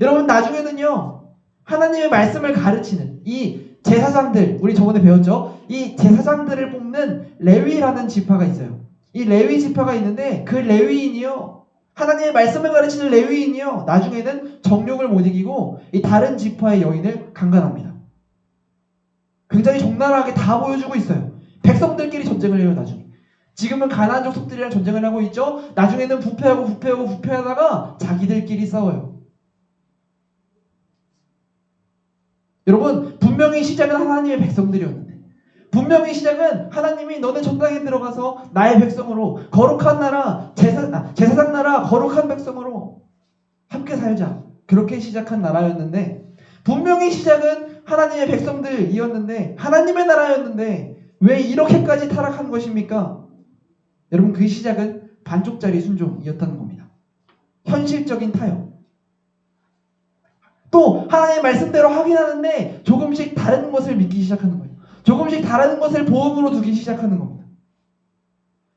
여러분 나중에는요 하나님의 말씀을 가르치는 이 제사장들 우리 저번에 배웠죠? 이 제사장들을 뽑는 레위라는 지파가 있어요. 이 레위 지파가 있는데 그 레위인이요 하나님의 말씀을 가르치는 레위인이요 나중에는 정욕을 못 이기고 이 다른 지파의 여인을 강간합니다. 굉장히 적나라하게 다 보여주고 있어요. 백성들끼리 전쟁을 해요 나중에. 지금은 가나안 족속들이랑 전쟁을 하고 있죠. 나중에는 부패하다가 자기들끼리 싸워요. 여러분 분명히 시작은 하나님의 백성들이었는데 분명히 시작은 하나님이 너네 전 땅에 들어가서 나의 백성으로 거룩한 나라 제사장 나라 거룩한 백성으로 함께 살자 그렇게 시작한 나라였는데 분명히 시작은 하나님의 백성들이었는데 하나님의 나라였는데 왜 이렇게까지 타락한 것입니까? 여러분 그 시작은 반쪽짜리 순종이었다는 겁니다. 현실적인 타협 또 하나님의 말씀대로 확인하는데 조금씩 다른 것을 믿기 시작하는 거예요. 조금씩 다른 것을 보험으로 두기 시작하는 겁니다.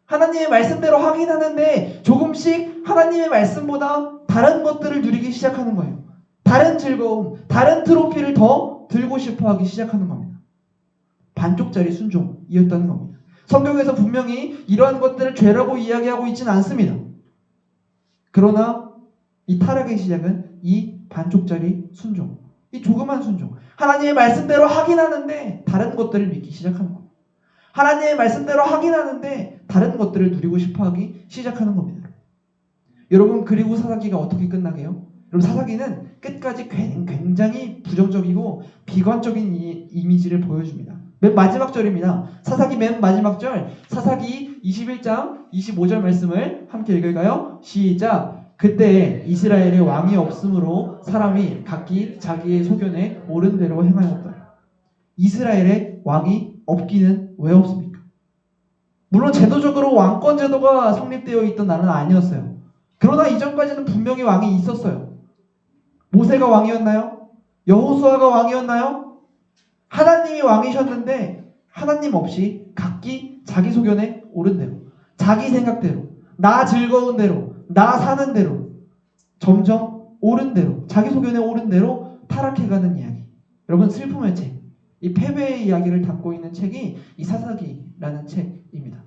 하나님의 말씀대로 확인하는데 조금씩 하나님의 말씀보다 다른 것들을 누리기 시작하는 거예요. 다른 즐거움, 다른 트로피를 더 들고 싶어 하기 시작하는 겁니다. 반쪽짜리 순종이었다는 겁니다. 성경에서 분명히 이러한 것들을 죄라고 이야기하고 있지는 않습니다. 그러나 이 타락의 시작은 이 반쪽짜리 순종, 이 조그만 순종, 하나님의 말씀대로 확인하는데 다른 것들을 믿기 시작하는 겁니다. 하나님의 말씀대로 확인하는데 다른 것들을 누리고 싶어하기 시작하는 겁니다. 여러분, 그리고 사사기가 어떻게 끝나게요? 여러분, 사사기는 끝까지 굉장히 부정적이고 비관적인 이미지를 보여줍니다. 맨 마지막 절입니다. 사사기 맨 마지막 절, 사사기 21장 25절 말씀을 함께 읽을까요? 시작! 그때 이스라엘에 왕이 없으므로 사람이 각기 자기의 소견에 옳은 대로 행하였다. 이스라엘에 왕이 없기는 왜 없습니까? 물론 제도적으로 왕권 제도가 성립되어 있던 나라는 아니었어요. 그러나 이전까지는 분명히 왕이 있었어요. 모세가 왕이었나요? 여호수아가 왕이었나요? 하나님이 왕이셨는데 하나님 없이 각기 자기 소견에 옳은 대로, 자기 생각대로, 나 즐거운 대로, 나 사는 대로, 점점 옳은 대로, 자기 소견에 옳은 대로 타락해가는 이야기. 여러분, 슬픔의 책, 이 패배의 이야기를 담고 있는 책이 이 사사기라는 책입니다.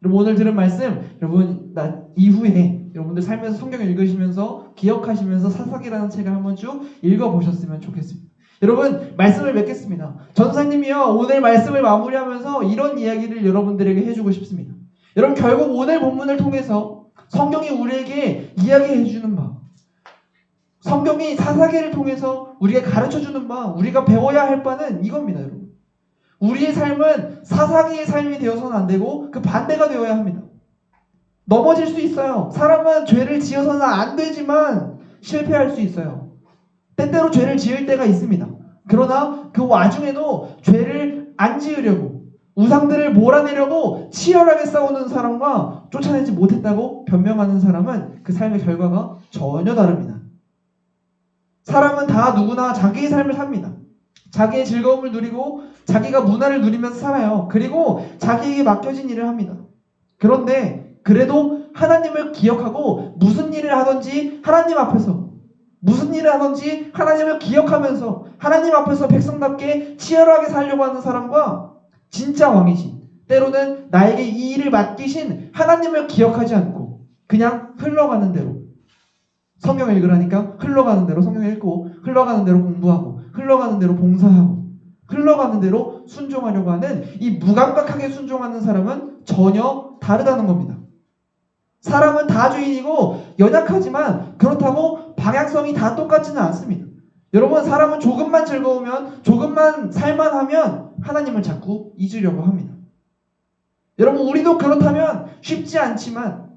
여러분, 오늘 들은 말씀, 여러분 이후에 여러분들 살면서 성경을 읽으시면서 기억하시면서 사사기라는 책을 한번 쭉 읽어보셨으면 좋겠습니다. 여러분, 말씀을 맺겠습니다. 전사님이요, 오늘 말씀을 마무리하면서 이런 이야기를 여러분들에게 해주고 싶습니다. 여러분, 결국 오늘 본문을 통해서 성경이 우리에게 이야기해주는 바, 성경이 사사기를 통해서 우리에게 가르쳐주는 바, 우리가 배워야 할 바는 이겁니다. 여러분, 우리의 삶은 사사기의 삶이 되어서는 안 되고 그 반대가 되어야 합니다. 넘어질 수 있어요. 사람은 죄를 지어서는 안 되지만 실패할 수 있어요. 때때로 죄를 지을 때가 있습니다. 그러나 그 와중에도 죄를 안 지으려고, 우상들을 몰아내려고 치열하게 싸우는 사람과 쫓아내지 못했다고 변명하는 사람은 그 삶의 결과가 전혀 다릅니다. 사람은 다 누구나 자기의 삶을 삽니다. 자기의 즐거움을 누리고 자기가 문화를 누리면서 살아요. 그리고 자기에게 맡겨진 일을 합니다. 그런데 그래도 하나님을 기억하고 무슨 일을 하든지 하나님 앞에서, 무슨 일을 하든지 하나님을 기억하면서 하나님 앞에서 백성답게 치열하게 살려고 하는 사람과 진짜 왕이신, 때로는 나에게 이 일을 맡기신 하나님을 기억하지 않고 그냥 흘러가는 대로, 성경을 읽으라니까 흘러가는 대로 성경을 읽고, 흘러가는 대로 공부하고, 흘러가는 대로 봉사하고, 흘러가는 대로 순종하려고 하는 이 무감각하게 순종하는 사람은 전혀 다르다는 겁니다. 사람은 다 주인이고 연약하지만 그렇다고 방향성이 다 똑같지는 않습니다. 여러분, 사람은 조금만 즐거우면, 조금만 살만하면 하나님을 자꾸 잊으려고 합니다. 여러분, 우리도 그렇다면 쉽지 않지만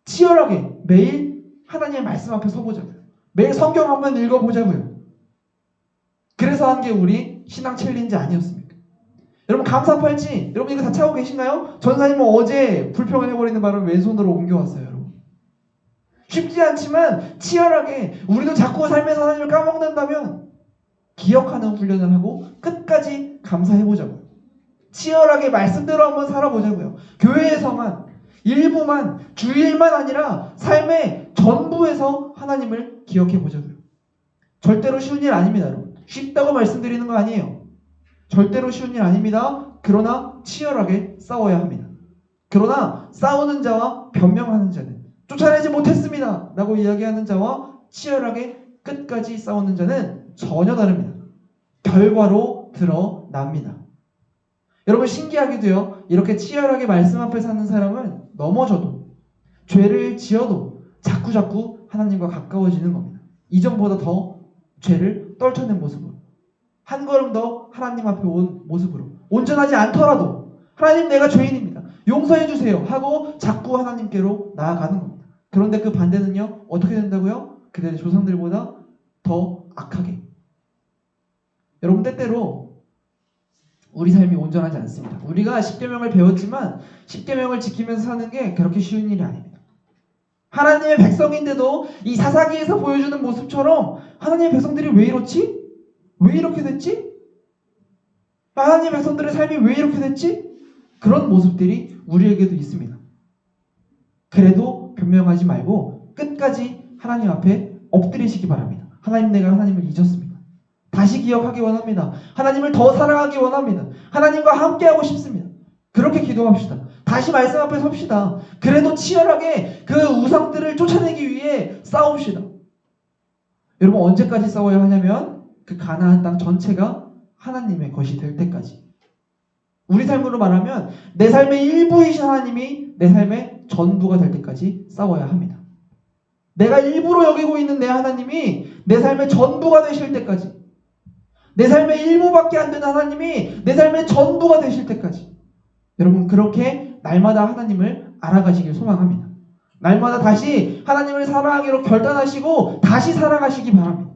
치열하게 매일 하나님의 말씀 앞에 서보자고요. 매일 성경 한번 읽어보자고요. 그래서 한 게 우리 신앙 챌린지 아니었습니까? 여러분, 감사팔찌, 여러분 이거 다 차고 계신가요? 전사님은 어제 불평을 해버리는 바람에 왼손으로 옮겨왔어요. 여러분, 쉽지 않지만 치열하게 우리도 자꾸 삶에서 하나님을 까먹는다면 기억하는 훈련을 하고 끝까지 감사해보자고요. 치열하게 말씀대로 한번 살아보자고요. 교회에서만, 일부만, 주일만 아니라 삶의 전부에서 하나님을 기억해보자고요. 절대로 쉬운 일 아닙니다. 여러분, 쉽다고 말씀드리는 거 아니에요. 절대로 쉬운 일 아닙니다. 그러나 치열하게 싸워야 합니다. 그러나 싸우는 자와 변명하는 자는, 쫓아내지 못했습니다 라고 이야기하는 자와 치열하게 끝까지 싸우는 자는 전혀 다릅니다. 결과로 드러납니다. 여러분, 신기하게도요, 이렇게 치열하게 말씀 앞에 사는 사람은 넘어져도, 죄를 지어도 자꾸자꾸 하나님과 가까워지는 겁니다. 이전보다 더 죄를 떨쳐낸 모습으로, 한 걸음 더 하나님 앞에 온 모습으로, 온전하지 않더라도 하나님, 내가 죄인입니다, 용서해 주세요 하고 자꾸 하나님께로 나아가는 겁니다. 그런데 그 반대는요, 어떻게 된다고요? 그들의 조상들보다 더 악하게. 여러분, 때때로 우리 삶이 온전하지 않습니다. 우리가 십계명을 배웠지만 십계명을 지키면서 사는 게 그렇게 쉬운 일이 아닙니다. 하나님의 백성인데도 이 사사기에서 보여주는 모습처럼 하나님의 백성들이 왜 이렇지? 왜 이렇게 됐지? 하나님의 백성들의 삶이 왜 이렇게 됐지? 그런 모습들이 우리에게도 있습니다. 그래도 변명하지 말고 끝까지 하나님 앞에 엎드리시기 바랍니다. 하나님, 내가 하나님을 잊었습니다. 다시 기억하기 원합니다. 하나님을 더 사랑하기 원합니다. 하나님과 함께하고 싶습니다. 그렇게 기도합시다. 다시 말씀 앞에 섭시다. 그래도 치열하게 그 우상들을 쫓아내기 위해 싸웁시다. 여러분, 언제까지 싸워야 하냐면 그 가나안 땅 전체가 하나님의 것이 될 때까지. 우리 삶으로 말하면 내 삶의 일부이신 하나님이 내 삶의 전부가 될 때까지 싸워야 합니다. 내가 일부로 여기고 있는 내 하나님이 내 삶의 전부가 되실 때까지, 내 삶의 일부밖에 안 되는 하나님이 내 삶의 전부가 되실 때까지, 여러분, 그렇게 날마다 하나님을 알아가시길 소망합니다. 날마다 다시 하나님을 사랑하기로 결단하시고 다시 살아가시기 바랍니다.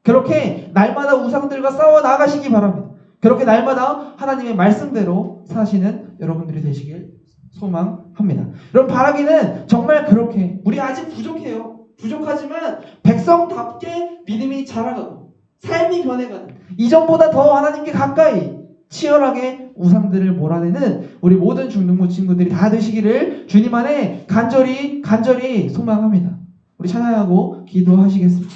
그렇게 날마다 우상들과 싸워 나가시기 바랍니다. 그렇게 날마다 하나님의 말씀대로 사시는 여러분들이 되시길 소망합니다. 여러분, 바라기는 정말 그렇게, 우리 아직 부족해요. 부족하지만 백성답게 믿음이 자라가고 삶이 변해가는, 이전보다 더 하나님께 가까이 치열하게 우상들을 몰아내는 우리 모든 중등부 친구들이 다 되시기를 주님 안에 간절히 소망합니다. 우리 찬양하고 기도하시겠습니다.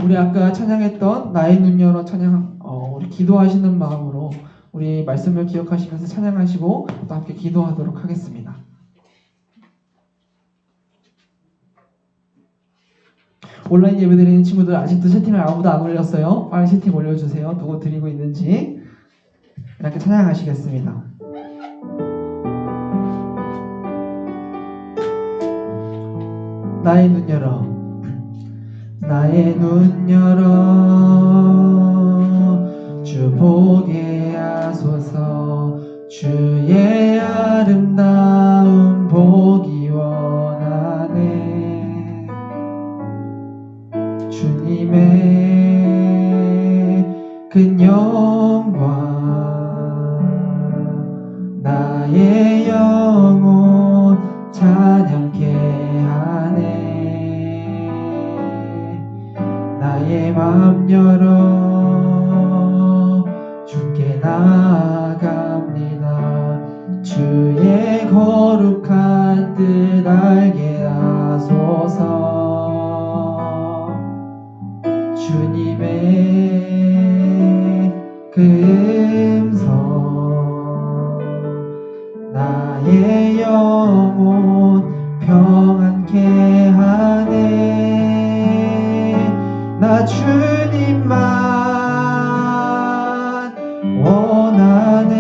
우리 아까 찬양했던 나의 눈 열어 찬양, 우리 기도하시는 마음으로 우리 말씀을 기억하시면서 찬양하시고 또 함께 기도하도록 하겠습니다. 온라인 예배드리는 친구들 아직도 채팅을 아무도 안 올렸어요. 빨리 채팅 올려주세요. 누구 드리고 있는지. 이렇게 찬양하시겠습니다. 나의 눈 열어, 나의 눈 열어 주 보게 하소서. 주의 아름다움 보기 원하네. 주님의 큰 영광 나의 영혼 찬양케 하네. 나의 맘 열어 주께 나아갑니다. 주의 거룩한 뜻 알게 하소서. 주님의 그 음성 나의 영혼 평안케 하네. 나 주님만 원하네.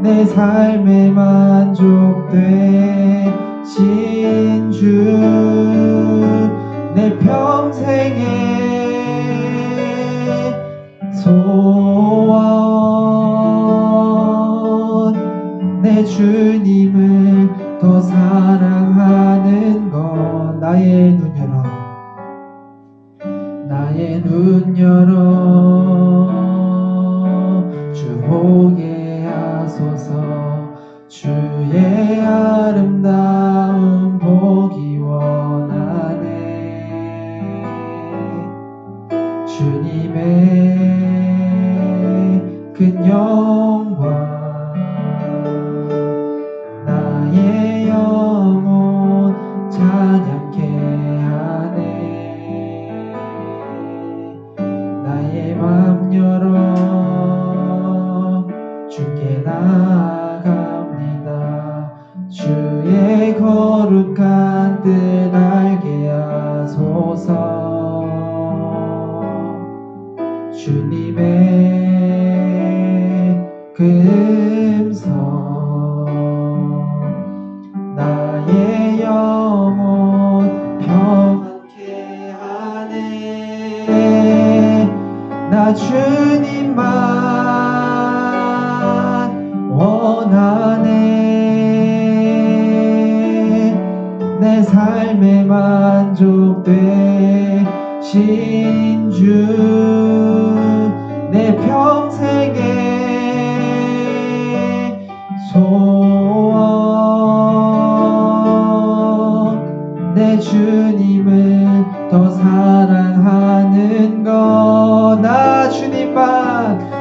내 삶에 만족되신 주 내 평생의 소원. 내 주님을 더 사랑하는 것. 나의 눈 열어, 나의 눈 열어 주 보게 하소서. 주의 아름다움 보기 원하네. 주님의 큰 영광 나의 영혼 찬양케 하네. 나의 맘 열어 주께 나아갑니다. 주의 거룩한 뜻 알게 하소서. 주님의 그 음성 나의 영혼 평안케 하네. 나 주님만 원하네. 내 삶에 만족되신 주 내 평생의 내 주님을 더 사랑하는 것. 나 주님만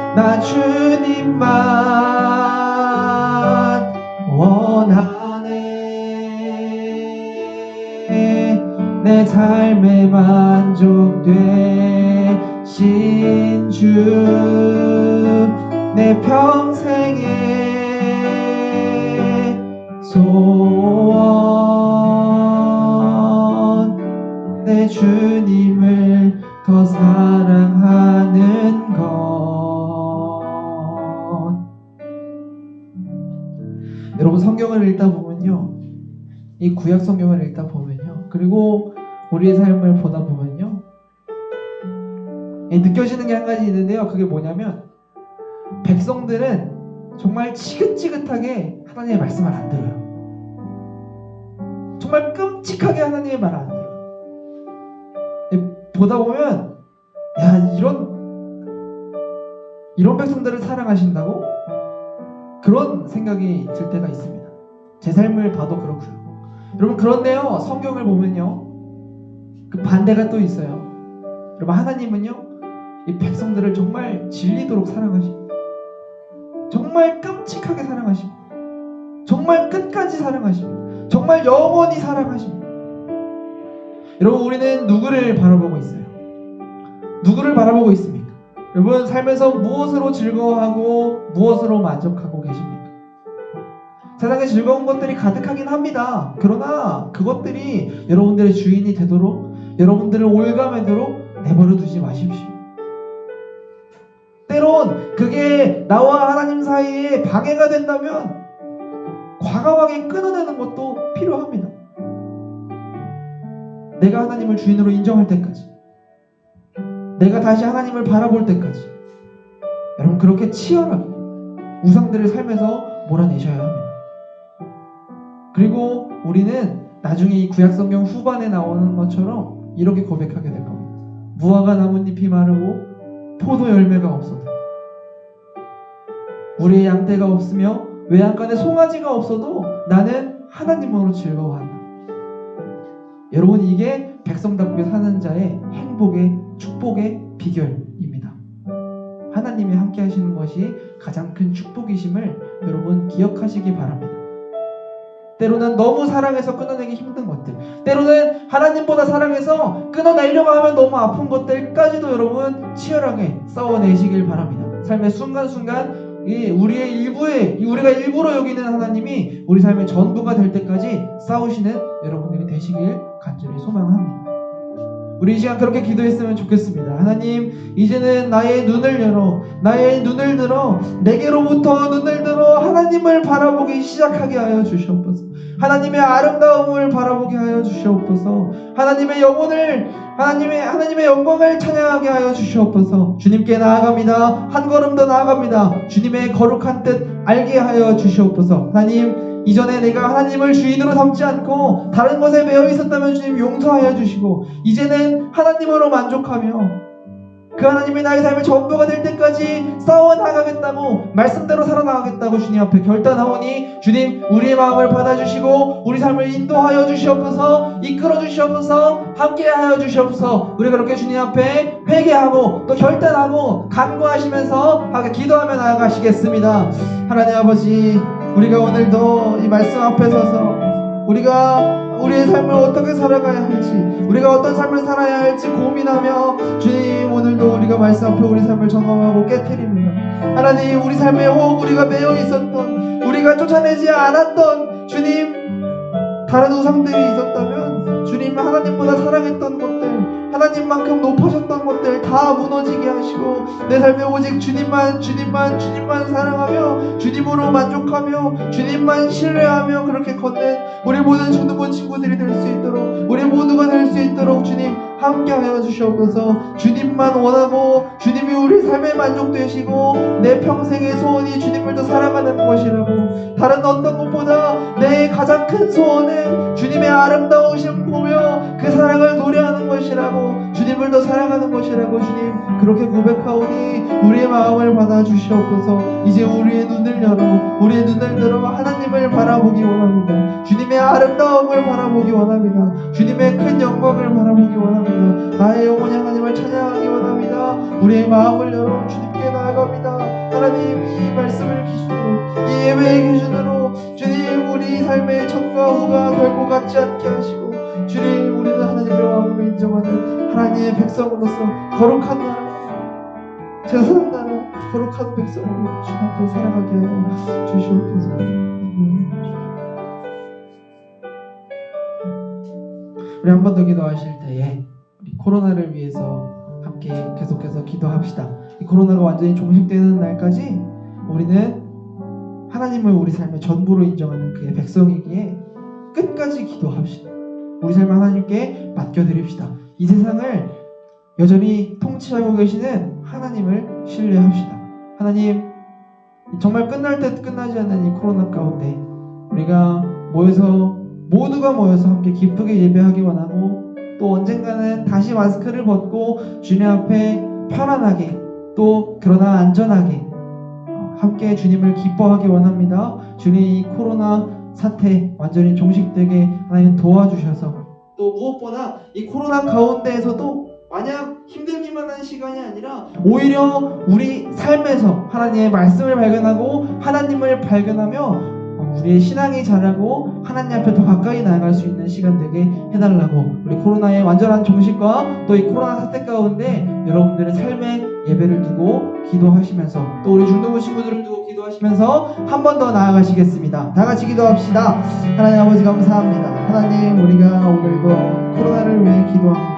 원하네. 내 삶에 만족되신 주, 내 평생의 소원. 내 주님을 더 사랑하는 것. 여러분, 성경을 읽다 보면요, 이 구약 성경을 읽다 보면요, 그리고 우리의 삶을 보다 보면요, 느껴지는 게 한 가지 있는데요. 그게 뭐냐면, 백성들은 정말 지긋지긋하게 하나님의 말씀을 안 들어요. 정말 끔찍하게 하나님의 말을 안 들어요. 보다 보면, 야, 이런 백성들을 사랑하신다고? 그런 생각이 들 때가 있습니다. 제 삶을 봐도 그렇고요. 여러분, 그런데요, 성경을 보면요, 그 반대가 또 있어요. 여러분, 하나님은요, 이 백성들을 정말 질리도록 사랑하십니다. 정말 끔찍하게 사랑하십니다. 정말 끝까지 사랑하십니다. 정말 영원히 사랑하십니다. 여러분, 우리는 누구를 바라보고 있어요? 누구를 바라보고 있습니까? 여러분, 삶에서 무엇으로 즐거워하고 무엇으로 만족하고 계십니까? 세상에 즐거운 것들이 가득하긴 합니다. 그러나 그것들이 여러분들의 주인이 되도록, 여러분들을 올가매도록 내버려 두지 마십시오. 때론 그게 나와 하나님 사이에 방해가 된다면 과감하게 끊어내는 것도 필요합니다. 내가 하나님을 주인으로 인정할 때까지, 내가 다시 하나님을 바라볼 때까지, 여러분, 그렇게 치열하게 우상들을 삶에서 몰아내셔야 합니다. 그리고 우리는 나중에 이 구약성경 후반에 나오는 것처럼 이렇게 고백하게 될 겁니다. 무화과 나뭇잎이 마르고 포도 열매가 없어도, 우리의 양떼가 없으며 외양간에 송아지가 없어도 나는 하나님으로 즐거워한다. 여러분, 이게 백성답게 사는 자의 행복의, 축복의 비결입니다. 하나님이 함께 하시는 것이 가장 큰 축복이심을 여러분 기억하시기 바랍니다. 때로는 너무 사랑해서 끊어내기 힘든 것들, 때로는 하나님보다 사랑해서 끊어내려고 하면 너무 아픈 것들까지도 여러분 치열하게 싸워내시길 바랍니다. 삶의 순간순간 우리가 일부러 여기는 하나님이 우리 삶의 전부가 될 때까지 싸우시는 여러분들이 되시길 간절히 소망합니다. 우리 이 시간 그렇게 기도했으면 좋겠습니다. 하나님, 이제는 나의 눈을 들어 내게로부터 눈을 들어 하나님을 바라보기 시작하게 하여 주시옵소서. 하나님의 아름다움을 바라보게 하여 주시옵소서. 하나님의 영광을 찬양하게 하여 주시옵소서. 주님께 나아갑니다. 한 걸음 더 나아갑니다. 주님의 거룩한 뜻 알게 하여 주시옵소서. 하나님, 이전에 내가 하나님을 주인으로 삼지 않고 다른 것에 매여 있었다면 주님 용서하여 주시고, 이제는 하나님으로 만족하며 그 하나님이 나의 삶의 전부가 될 때까지 싸워나가겠다고, 말씀대로 살아나가겠다고 주님 앞에 결단하오니, 주님, 우리의 마음을 받아주시고 우리 삶을 인도하여 주시옵소서. 이끌어 주시옵소서. 함께하여 주시옵소서. 우리가 그렇게 주님 앞에 회개하고 또 결단하고 간구하시면서 기도하며 나아가시겠습니다. 하나님 아버지, 우리가 오늘도 이 말씀 앞에 서서 우리가 우리의 삶을 어떻게 살아가야 할지, 우리가 어떤 삶을 살아야 할지 고민하며, 주님, 오늘도 우리가 말씀 앞에 우리 삶을 점검하고 깨트립니다. 하나님, 우리 삶에 혹 우리가 매여 있었던, 우리가 쫓아내지 않았던 주님 다른 우상들이 있었다면, 주님, 하나님보다 사랑했던 것들, 하나님만큼 높아졌던 것들 다 무너지게 하시고, 내 삶에 오직 주님만 사랑하며 주님으로 만족하며 주님만 신뢰하며 그렇게 걷는 우리 모든 주누본 친구들이 될 수 있도록, 우리 모두가 될 수 있도록 주님 함께하여 주시옵소서. 주님만 원하고 주님이 우리 삶에 만족되시고 내 평생의 소원이 주님을 더 사랑하는 것이라고, 다른 어떤 것보다 내 가장 큰 소원은 주님의 아름다우심 보며 그 사랑을 노래하는 것이라고, 주님 주님을 더 사랑하는 것이라고 주님 그렇게 고백하오니 우리의 마음을 받아주시옵소서. 이제 우리의 눈을 열어 우리의 눈을 들어 하나님을 바라보기 원합니다. 주님의 아름다움을 바라보기 원합니다. 주님의 큰 영광을 바라보기 원합니다. 나의 영혼이 하나님을 찬양하기 원합니다. 우리의 마음을 열어 주님께 나아갑니다. 하나님 이 말씀을 기준으로 이 예배의 기준으로 주님 우리 삶의 전과 후가 결코 같지 않게 하시고 주님 우리는 하나님의 마음을 인정하는 하나님의 백성으로서 거룩한 나라 제사장 나라 거룩한 백성으로 주 앞에 살아가게 하여 주시옵소서. 우리 한 번 더 기도하실 때에 우리 코로나를 위해서 함께 계속해서 기도합시다. 이 코로나가 완전히 종식되는 날까지 우리는 하나님을 우리 삶의 전부로 인정하는 그의 백성이기에 끝까지 기도합시다. 우리 삶을 하나님께 맡겨드립시다. 이 세상을 여전히 통치하고 계시는 하나님을 신뢰합시다. 하나님, 정말 끝날 때 끝나지 않는 이 코로나 가운데 우리가 모두가 모여서 함께 기쁘게 예배하기 원하고 또 언젠가는 다시 마스크를 벗고 주님 앞에 편안하게 또 그러나 안전하게 함께 주님을 기뻐하기 원합니다. 주님 이 코로나 사태 완전히 종식되게 하나님 도와주셔서 또 무엇보다 이 코로나 가운데에서도 마냥 힘들기만 한 시간이 아니라 오히려 우리 삶에서 하나님의 말씀을 발견하고 하나님을 발견하며 우리의 신앙이 자라고 하나님 앞에 더 가까이 나아갈 수 있는 시간 되게 해달라고 우리 코로나의 완전한 종식과 또 이 코로나 사태 가운데 여러분들의 삶의 예배를 두고 기도하시면서 또 우리 중동부 친구들을 두고 기도하시면서 한 번 더 나아가시겠습니다. 다 같이 기도합시다. 하나님 아버지 감사합니다. 하나님 우리가 오늘도 코로나를 위해 기도합니다.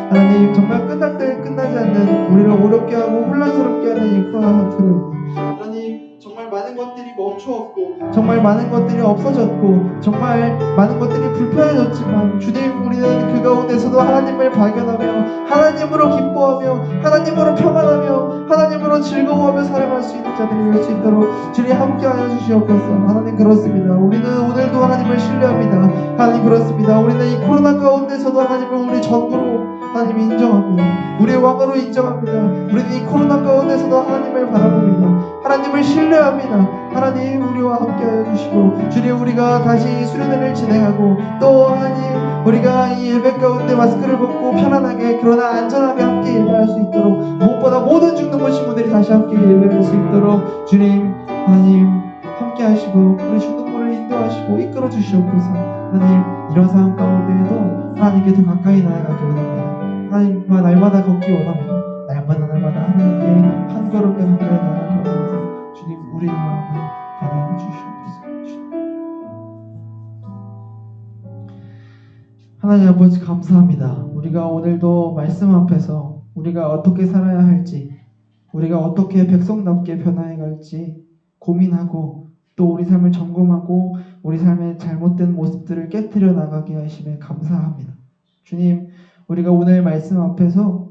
하나님 정말 끝날 때 끝나지 않는 우리를 어렵게 하고 혼란스럽게 하는 이 코로나 사태로 하나님 정말 많은 것들이 멈추었고 정말 많은 것들이 없어졌고 정말 많은 것들이 불편해졌지만 주님 우리는 그 가운데서도 하나님을 발견하며 하나님으로 기뻐하며 하나님으로 평안하며 하나님으로 즐거워하며 살아갈 수 있는 자들이 될 수 있도록 주님 함께하여 주시옵소서. 하나님 그렇습니다. 우리는 오늘도 하나님을 신뢰합니다. 하나님 그렇습니다. 우리는 이 코로나 가운데서도 하나님을 우리 전부로 하나님 인정합니다. 우리의 왕으로 인정합니다. 우리는 이 코로나 가운데서도 하나님을 바라봅니다. 하나님을 신뢰합니다. 하나님 우리와 함께하여 주시고 주님 우리가 다시 수련회를 진행하고 또 하나님 우리가 이 예배 가운데 마스크를 벗고 편안하게 그러나 안전하게 함께 예배할 수 있도록 무엇보다 모든 중동부 친구들이 다시 함께 예배할 수 있도록 주님 하나님 함께 하시고 우리 중동부를 인도하시고 이끌어 주시옵소서. 하나님 이런 상황 가운데에도 하나님께 더 가까이 나아가기 원합니다. 하나님과 날마다 걷기 원합니다. 날마다 하나님께 한 걸음 더 가까이 나아가기 원합니다. 주님 우리의 마음을 받아주시옵소서. 하나님 아버지 감사합니다. 우리가 오늘도 말씀 앞에서 우리가 어떻게 살아야 할지 우리가 어떻게 백성답게 변화해 갈지 고민하고 또 우리 삶을 점검하고 우리 삶의 잘못된 모습들을 깨트려 나가게 하심에 감사합니다. 주님 우리가 오늘 말씀 앞에서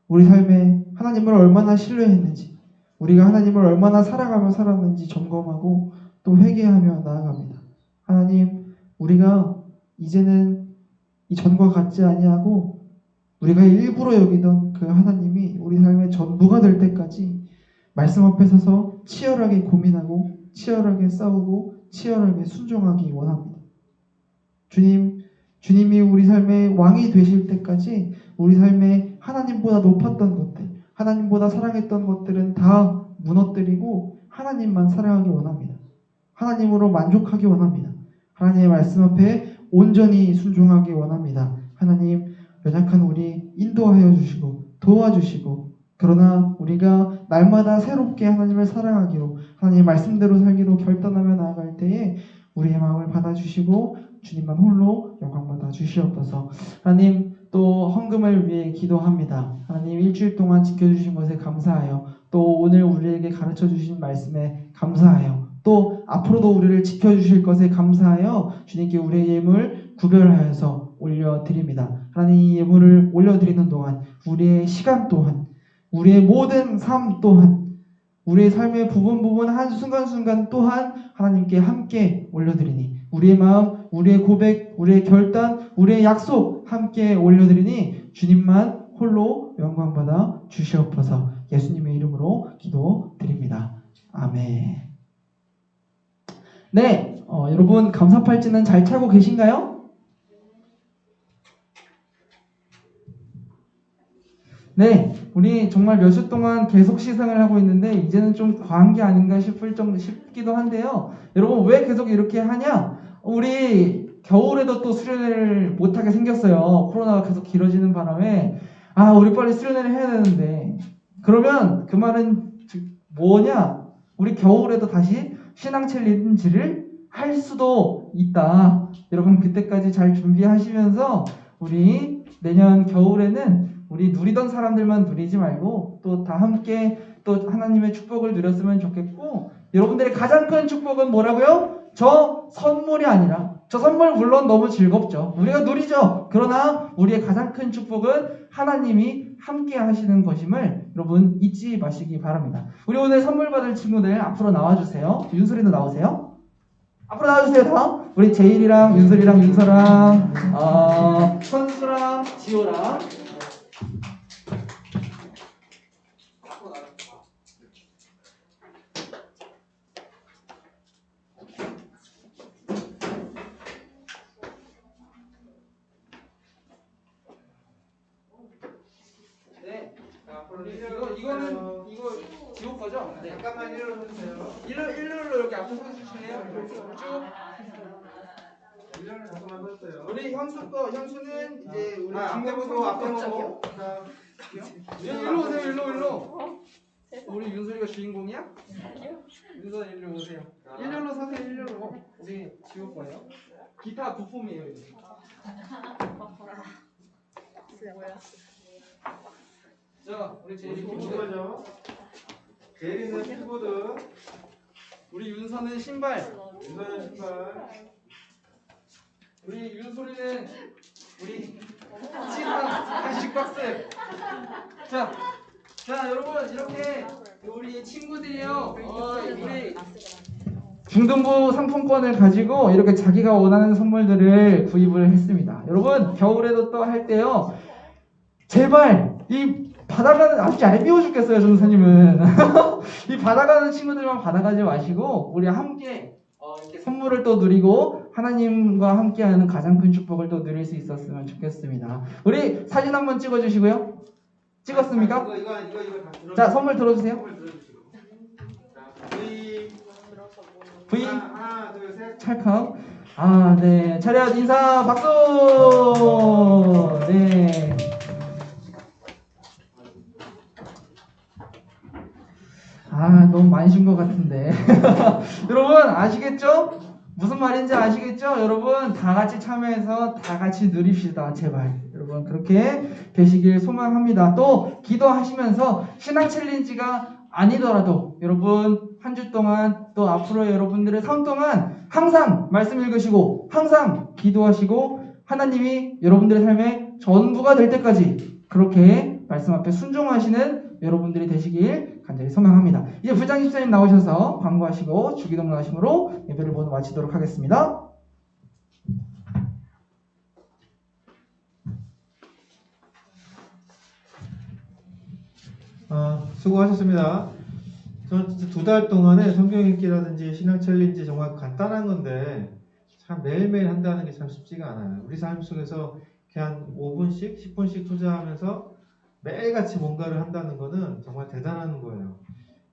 우리 삶에 하나님을 얼마나 신뢰했는지 우리가 하나님을 얼마나 살아가며 살았는지 점검하고 또 회개하며 나아갑니다. 하나님 우리가 이제는 이 전과 같지 아니하고 우리가 일부러 여기던 그 하나님이 우리 삶의 전부가 될 때까지 말씀 앞에 서서 치열하게 고민하고 치열하게 싸우고 치열하게 순종하기 원합니다. 주님이 우리 삶의 왕이 되실 때까지 우리 삶에 하나님보다 높았던 것들, 하나님보다 사랑했던 것들은 다 무너뜨리고 하나님만 사랑하기 원합니다. 하나님으로 만족하기 원합니다. 하나님의 말씀 앞에 온전히 순종하기 원합니다. 하나님 연약한 우리 인도하여 주시고 도와주시고 그러나 우리가 날마다 새롭게 하나님을 사랑하기로 하나님의 말씀대로 살기로 결단하며 나아갈 때에 우리의 마음을 받아주시고 주님만 홀로 영광 받아 주시옵소서. 하나님 또 헌금을 위해 기도합니다. 하나님 일주일 동안 지켜주신 것에 감사하여 또 오늘 우리에게 가르쳐 주신 말씀에 감사하여 또 앞으로도 우리를 지켜주실 것에 감사하여 주님께 우리의 예물 구별하여서 올려드립니다. 하나님 이 예물을 올려드리는 동안 우리의 시간 또한 우리의 모든 삶 또한 우리의 삶의 부분 한순간순간 또한 하나님께 함께 올려드리니 우리의 마음, 우리의 고백, 우리의 결단, 우리의 약속 함께 올려드리니 주님만 홀로 영광받아 주시옵소서. 예수님의 이름으로 기도드립니다. 아멘. 네, 여러분 감사팔찌는 잘 차고 계신가요? 네, 우리 정말 몇 주 동안 계속 시상을 하고 있는데 이제는 좀 과한 게 아닌가 싶기도 한데요. 여러분 왜 계속 이렇게 하냐? 우리 겨울에도 또 수련회를 못하게 생겼어요. 코로나가 계속 길어지는 바람에 우리 빨리 수련회를 해야 되는데 그러면 그 말은 뭐냐? 우리 겨울에도 다시 신앙 챌린지를 할 수도 있다. 여러분 그때까지 잘 준비하시면서 우리 내년 겨울에는 우리 누리던 사람들만 누리지 말고 또 다 함께 또 하나님의 축복을 누렸으면 좋겠고 여러분들의 가장 큰 축복은 뭐라고요? 저 선물이 아니라 저 선물 물론 너무 즐겁죠. 우리가 누리죠. 그러나 우리의 가장 큰 축복은 하나님이 함께 하시는 것임을 여러분 잊지 마시기 바랍니다. 우리 오늘 선물 받을 친구들 앞으로 나와주세요. 윤소리도 나오세요. 앞으로 나와주세요. 다. 우리 제일이랑 윤솔이랑 윤서랑 선수랑 지호랑 네. 앞으로 이거 지호 거죠? 네. 잠깐만 일어나주세요. 일렬로 이렇게 앞에 서주실래요? 쭉. 일어나 잠깐만 서주세요. 우리 현수는 이제 우리 앞에 보고 앞에 보고. 일로 오세요. 일로. 우리 윤솔이가 주인공이야? 윤솔 일로 오세요. 일렬로 서세요. 일렬로. 우리 지호 거예요. 기타 부품이에요. 이거. 자, 우리 제일 키보드죠. 제리는 키보드. 우리 윤서는 신발. 윤서는 신발. 우리 윤솔이는 우리 찌랑 간식 박스. 자 여러분 이렇게 우리 친구들이요. 우리 중등부 상품권을 가지고 이렇게 자기가 원하는 선물들을 구입을 했습니다. 여러분 겨울에도 또 할 때요. 제발 이 받아가는 아주 얄미워 죽겠어요. 전도사님은 이 받아가는 친구들만 받아가지 마시고 우리 함께 이렇게 선물을 또 누리고 하나님과 함께하는 가장 큰 축복을 또 누릴 수 있었으면 좋겠습니다. 우리 사진 한번 찍어주시고요. 찍었습니까? 이거 다 들어. 자 선물 들어주세요. 선물 들어주시고. 자, V 하나, 둘, 셋. 찰칵. 네. 차렷 인사 박수. 네. 너무 많이 준 것 같은데. 여러분 아시겠죠? 무슨 말인지 아시겠죠? 여러분 다 같이 참여해서 다 같이 누립시다. 제발. 여러분 그렇게 되시길 소망합니다. 또 기도하시면서 신앙 챌린지가 아니더라도 여러분 한 주 동안 또 앞으로 여러분들의 삶 동안 항상 말씀 읽으시고 항상 기도하시고 하나님이 여러분들의 삶의 전부가 될 때까지 그렇게 말씀 앞에 순종하시는 여러분들이 되시길 간절히 소망합니다. 이제 부장 집사님 나오셔서 광고하시고 주기도문 하심으로 예배를 모두 마치도록 하겠습니다. 수고하셨습니다. 저는 진짜 2달 동안에 성경 읽기라든지 신앙 챌린지 정말 간단한 건데 참 매일매일 한다는 게 참 쉽지가 않아요. 우리 삶 속에서 그냥 5분씩, 10분씩 투자하면서 매일같이 뭔가를 한다는 거는 정말 대단한 거예요.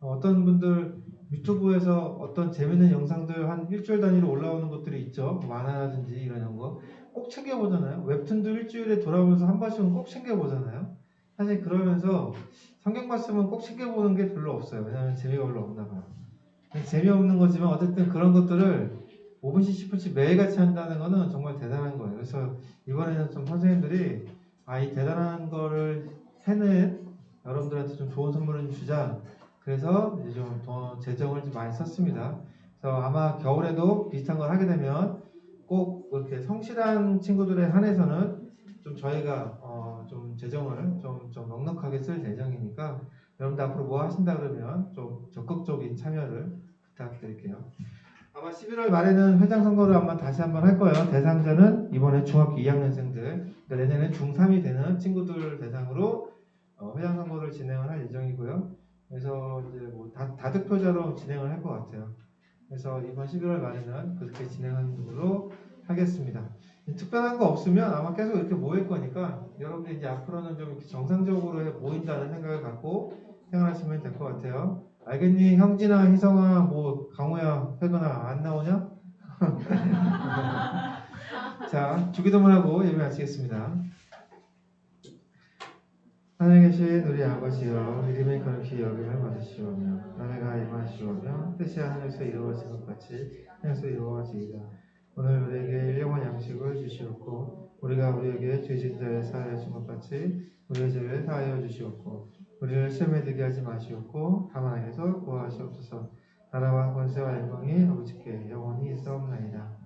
어떤 분들 유튜브에서 어떤 재밌는 영상들 한 일주일 단위로 올라오는 것들이 있죠. 만화라든지 이런 거 꼭 챙겨보잖아요. 웹툰도 일주일에 돌아오면서 한 번씩은 꼭 챙겨보잖아요. 사실 그러면서 성경 말씀은 꼭 챙겨보는 게 별로 없어요. 왜냐하면 재미가 별로 없나 봐요. 재미없는 거지만 어쨌든 그런 것들을 5분씩 10분씩 매일같이 한다는 거는 정말 대단한 거예요. 그래서 이번에는 좀 선생님들이 이 대단한 거를 해는 여러분들한테 좀 좋은 선물을 좀 주자. 그래서 이제 좀 더 재정을 좀 많이 썼습니다. 그래서 아마 겨울에도 비슷한 걸 하게 되면 꼭 이렇게 성실한 친구들에 한해서는 좀 저희가 좀 재정을 좀 넉넉하게 쓸 예정이니까 여러분들 앞으로 뭐 하신다 그러면 좀 적극적인 참여를 부탁드릴게요. 아마 11월 말에는 회장 선거를 아마 다시 한번 할 거예요. 대상자는 이번에 중학교 2학년생들, 그러니까 내년에 중3이 되는 친구들 대상으로 회장 선거를 진행을 할 예정이고요. 그래서 이제 뭐 다득표자로 진행을 할 것 같아요. 그래서 이번 11월 말에는 그렇게 진행하는 걸로 하겠습니다. 특별한 거 없으면 아마 계속 이렇게 모일 거니까 여러분들 이제 앞으로는 좀 이렇게 정상적으로 모인다는 생각을 갖고 생활하시면 될 것 같아요. 알겠니? 형진아, 희성아, 뭐 강호야, 혜건아 안 나오냐? 자, 주기도문하고 예배 마치겠습니다. 하늘에 계신 우리 아버지여, 이름이 거룩히 여김을 받으시오며 나라가 임하시오며 뜻이 하늘에서 이루어진 것 같이 땅에서 이루어지이다. 오늘 우리에게 일용할 양식을 주시옵고 우리가 우리에게 죄진 자를 사하여 준 것 같이 우리의 죄를 사하여 주시옵고 우리를 시험에 들게 하지 마시옵고 다만 악에서 구하시옵소서. 나라와 권세와 영광이 아버지께 영원히 있사옵나이다.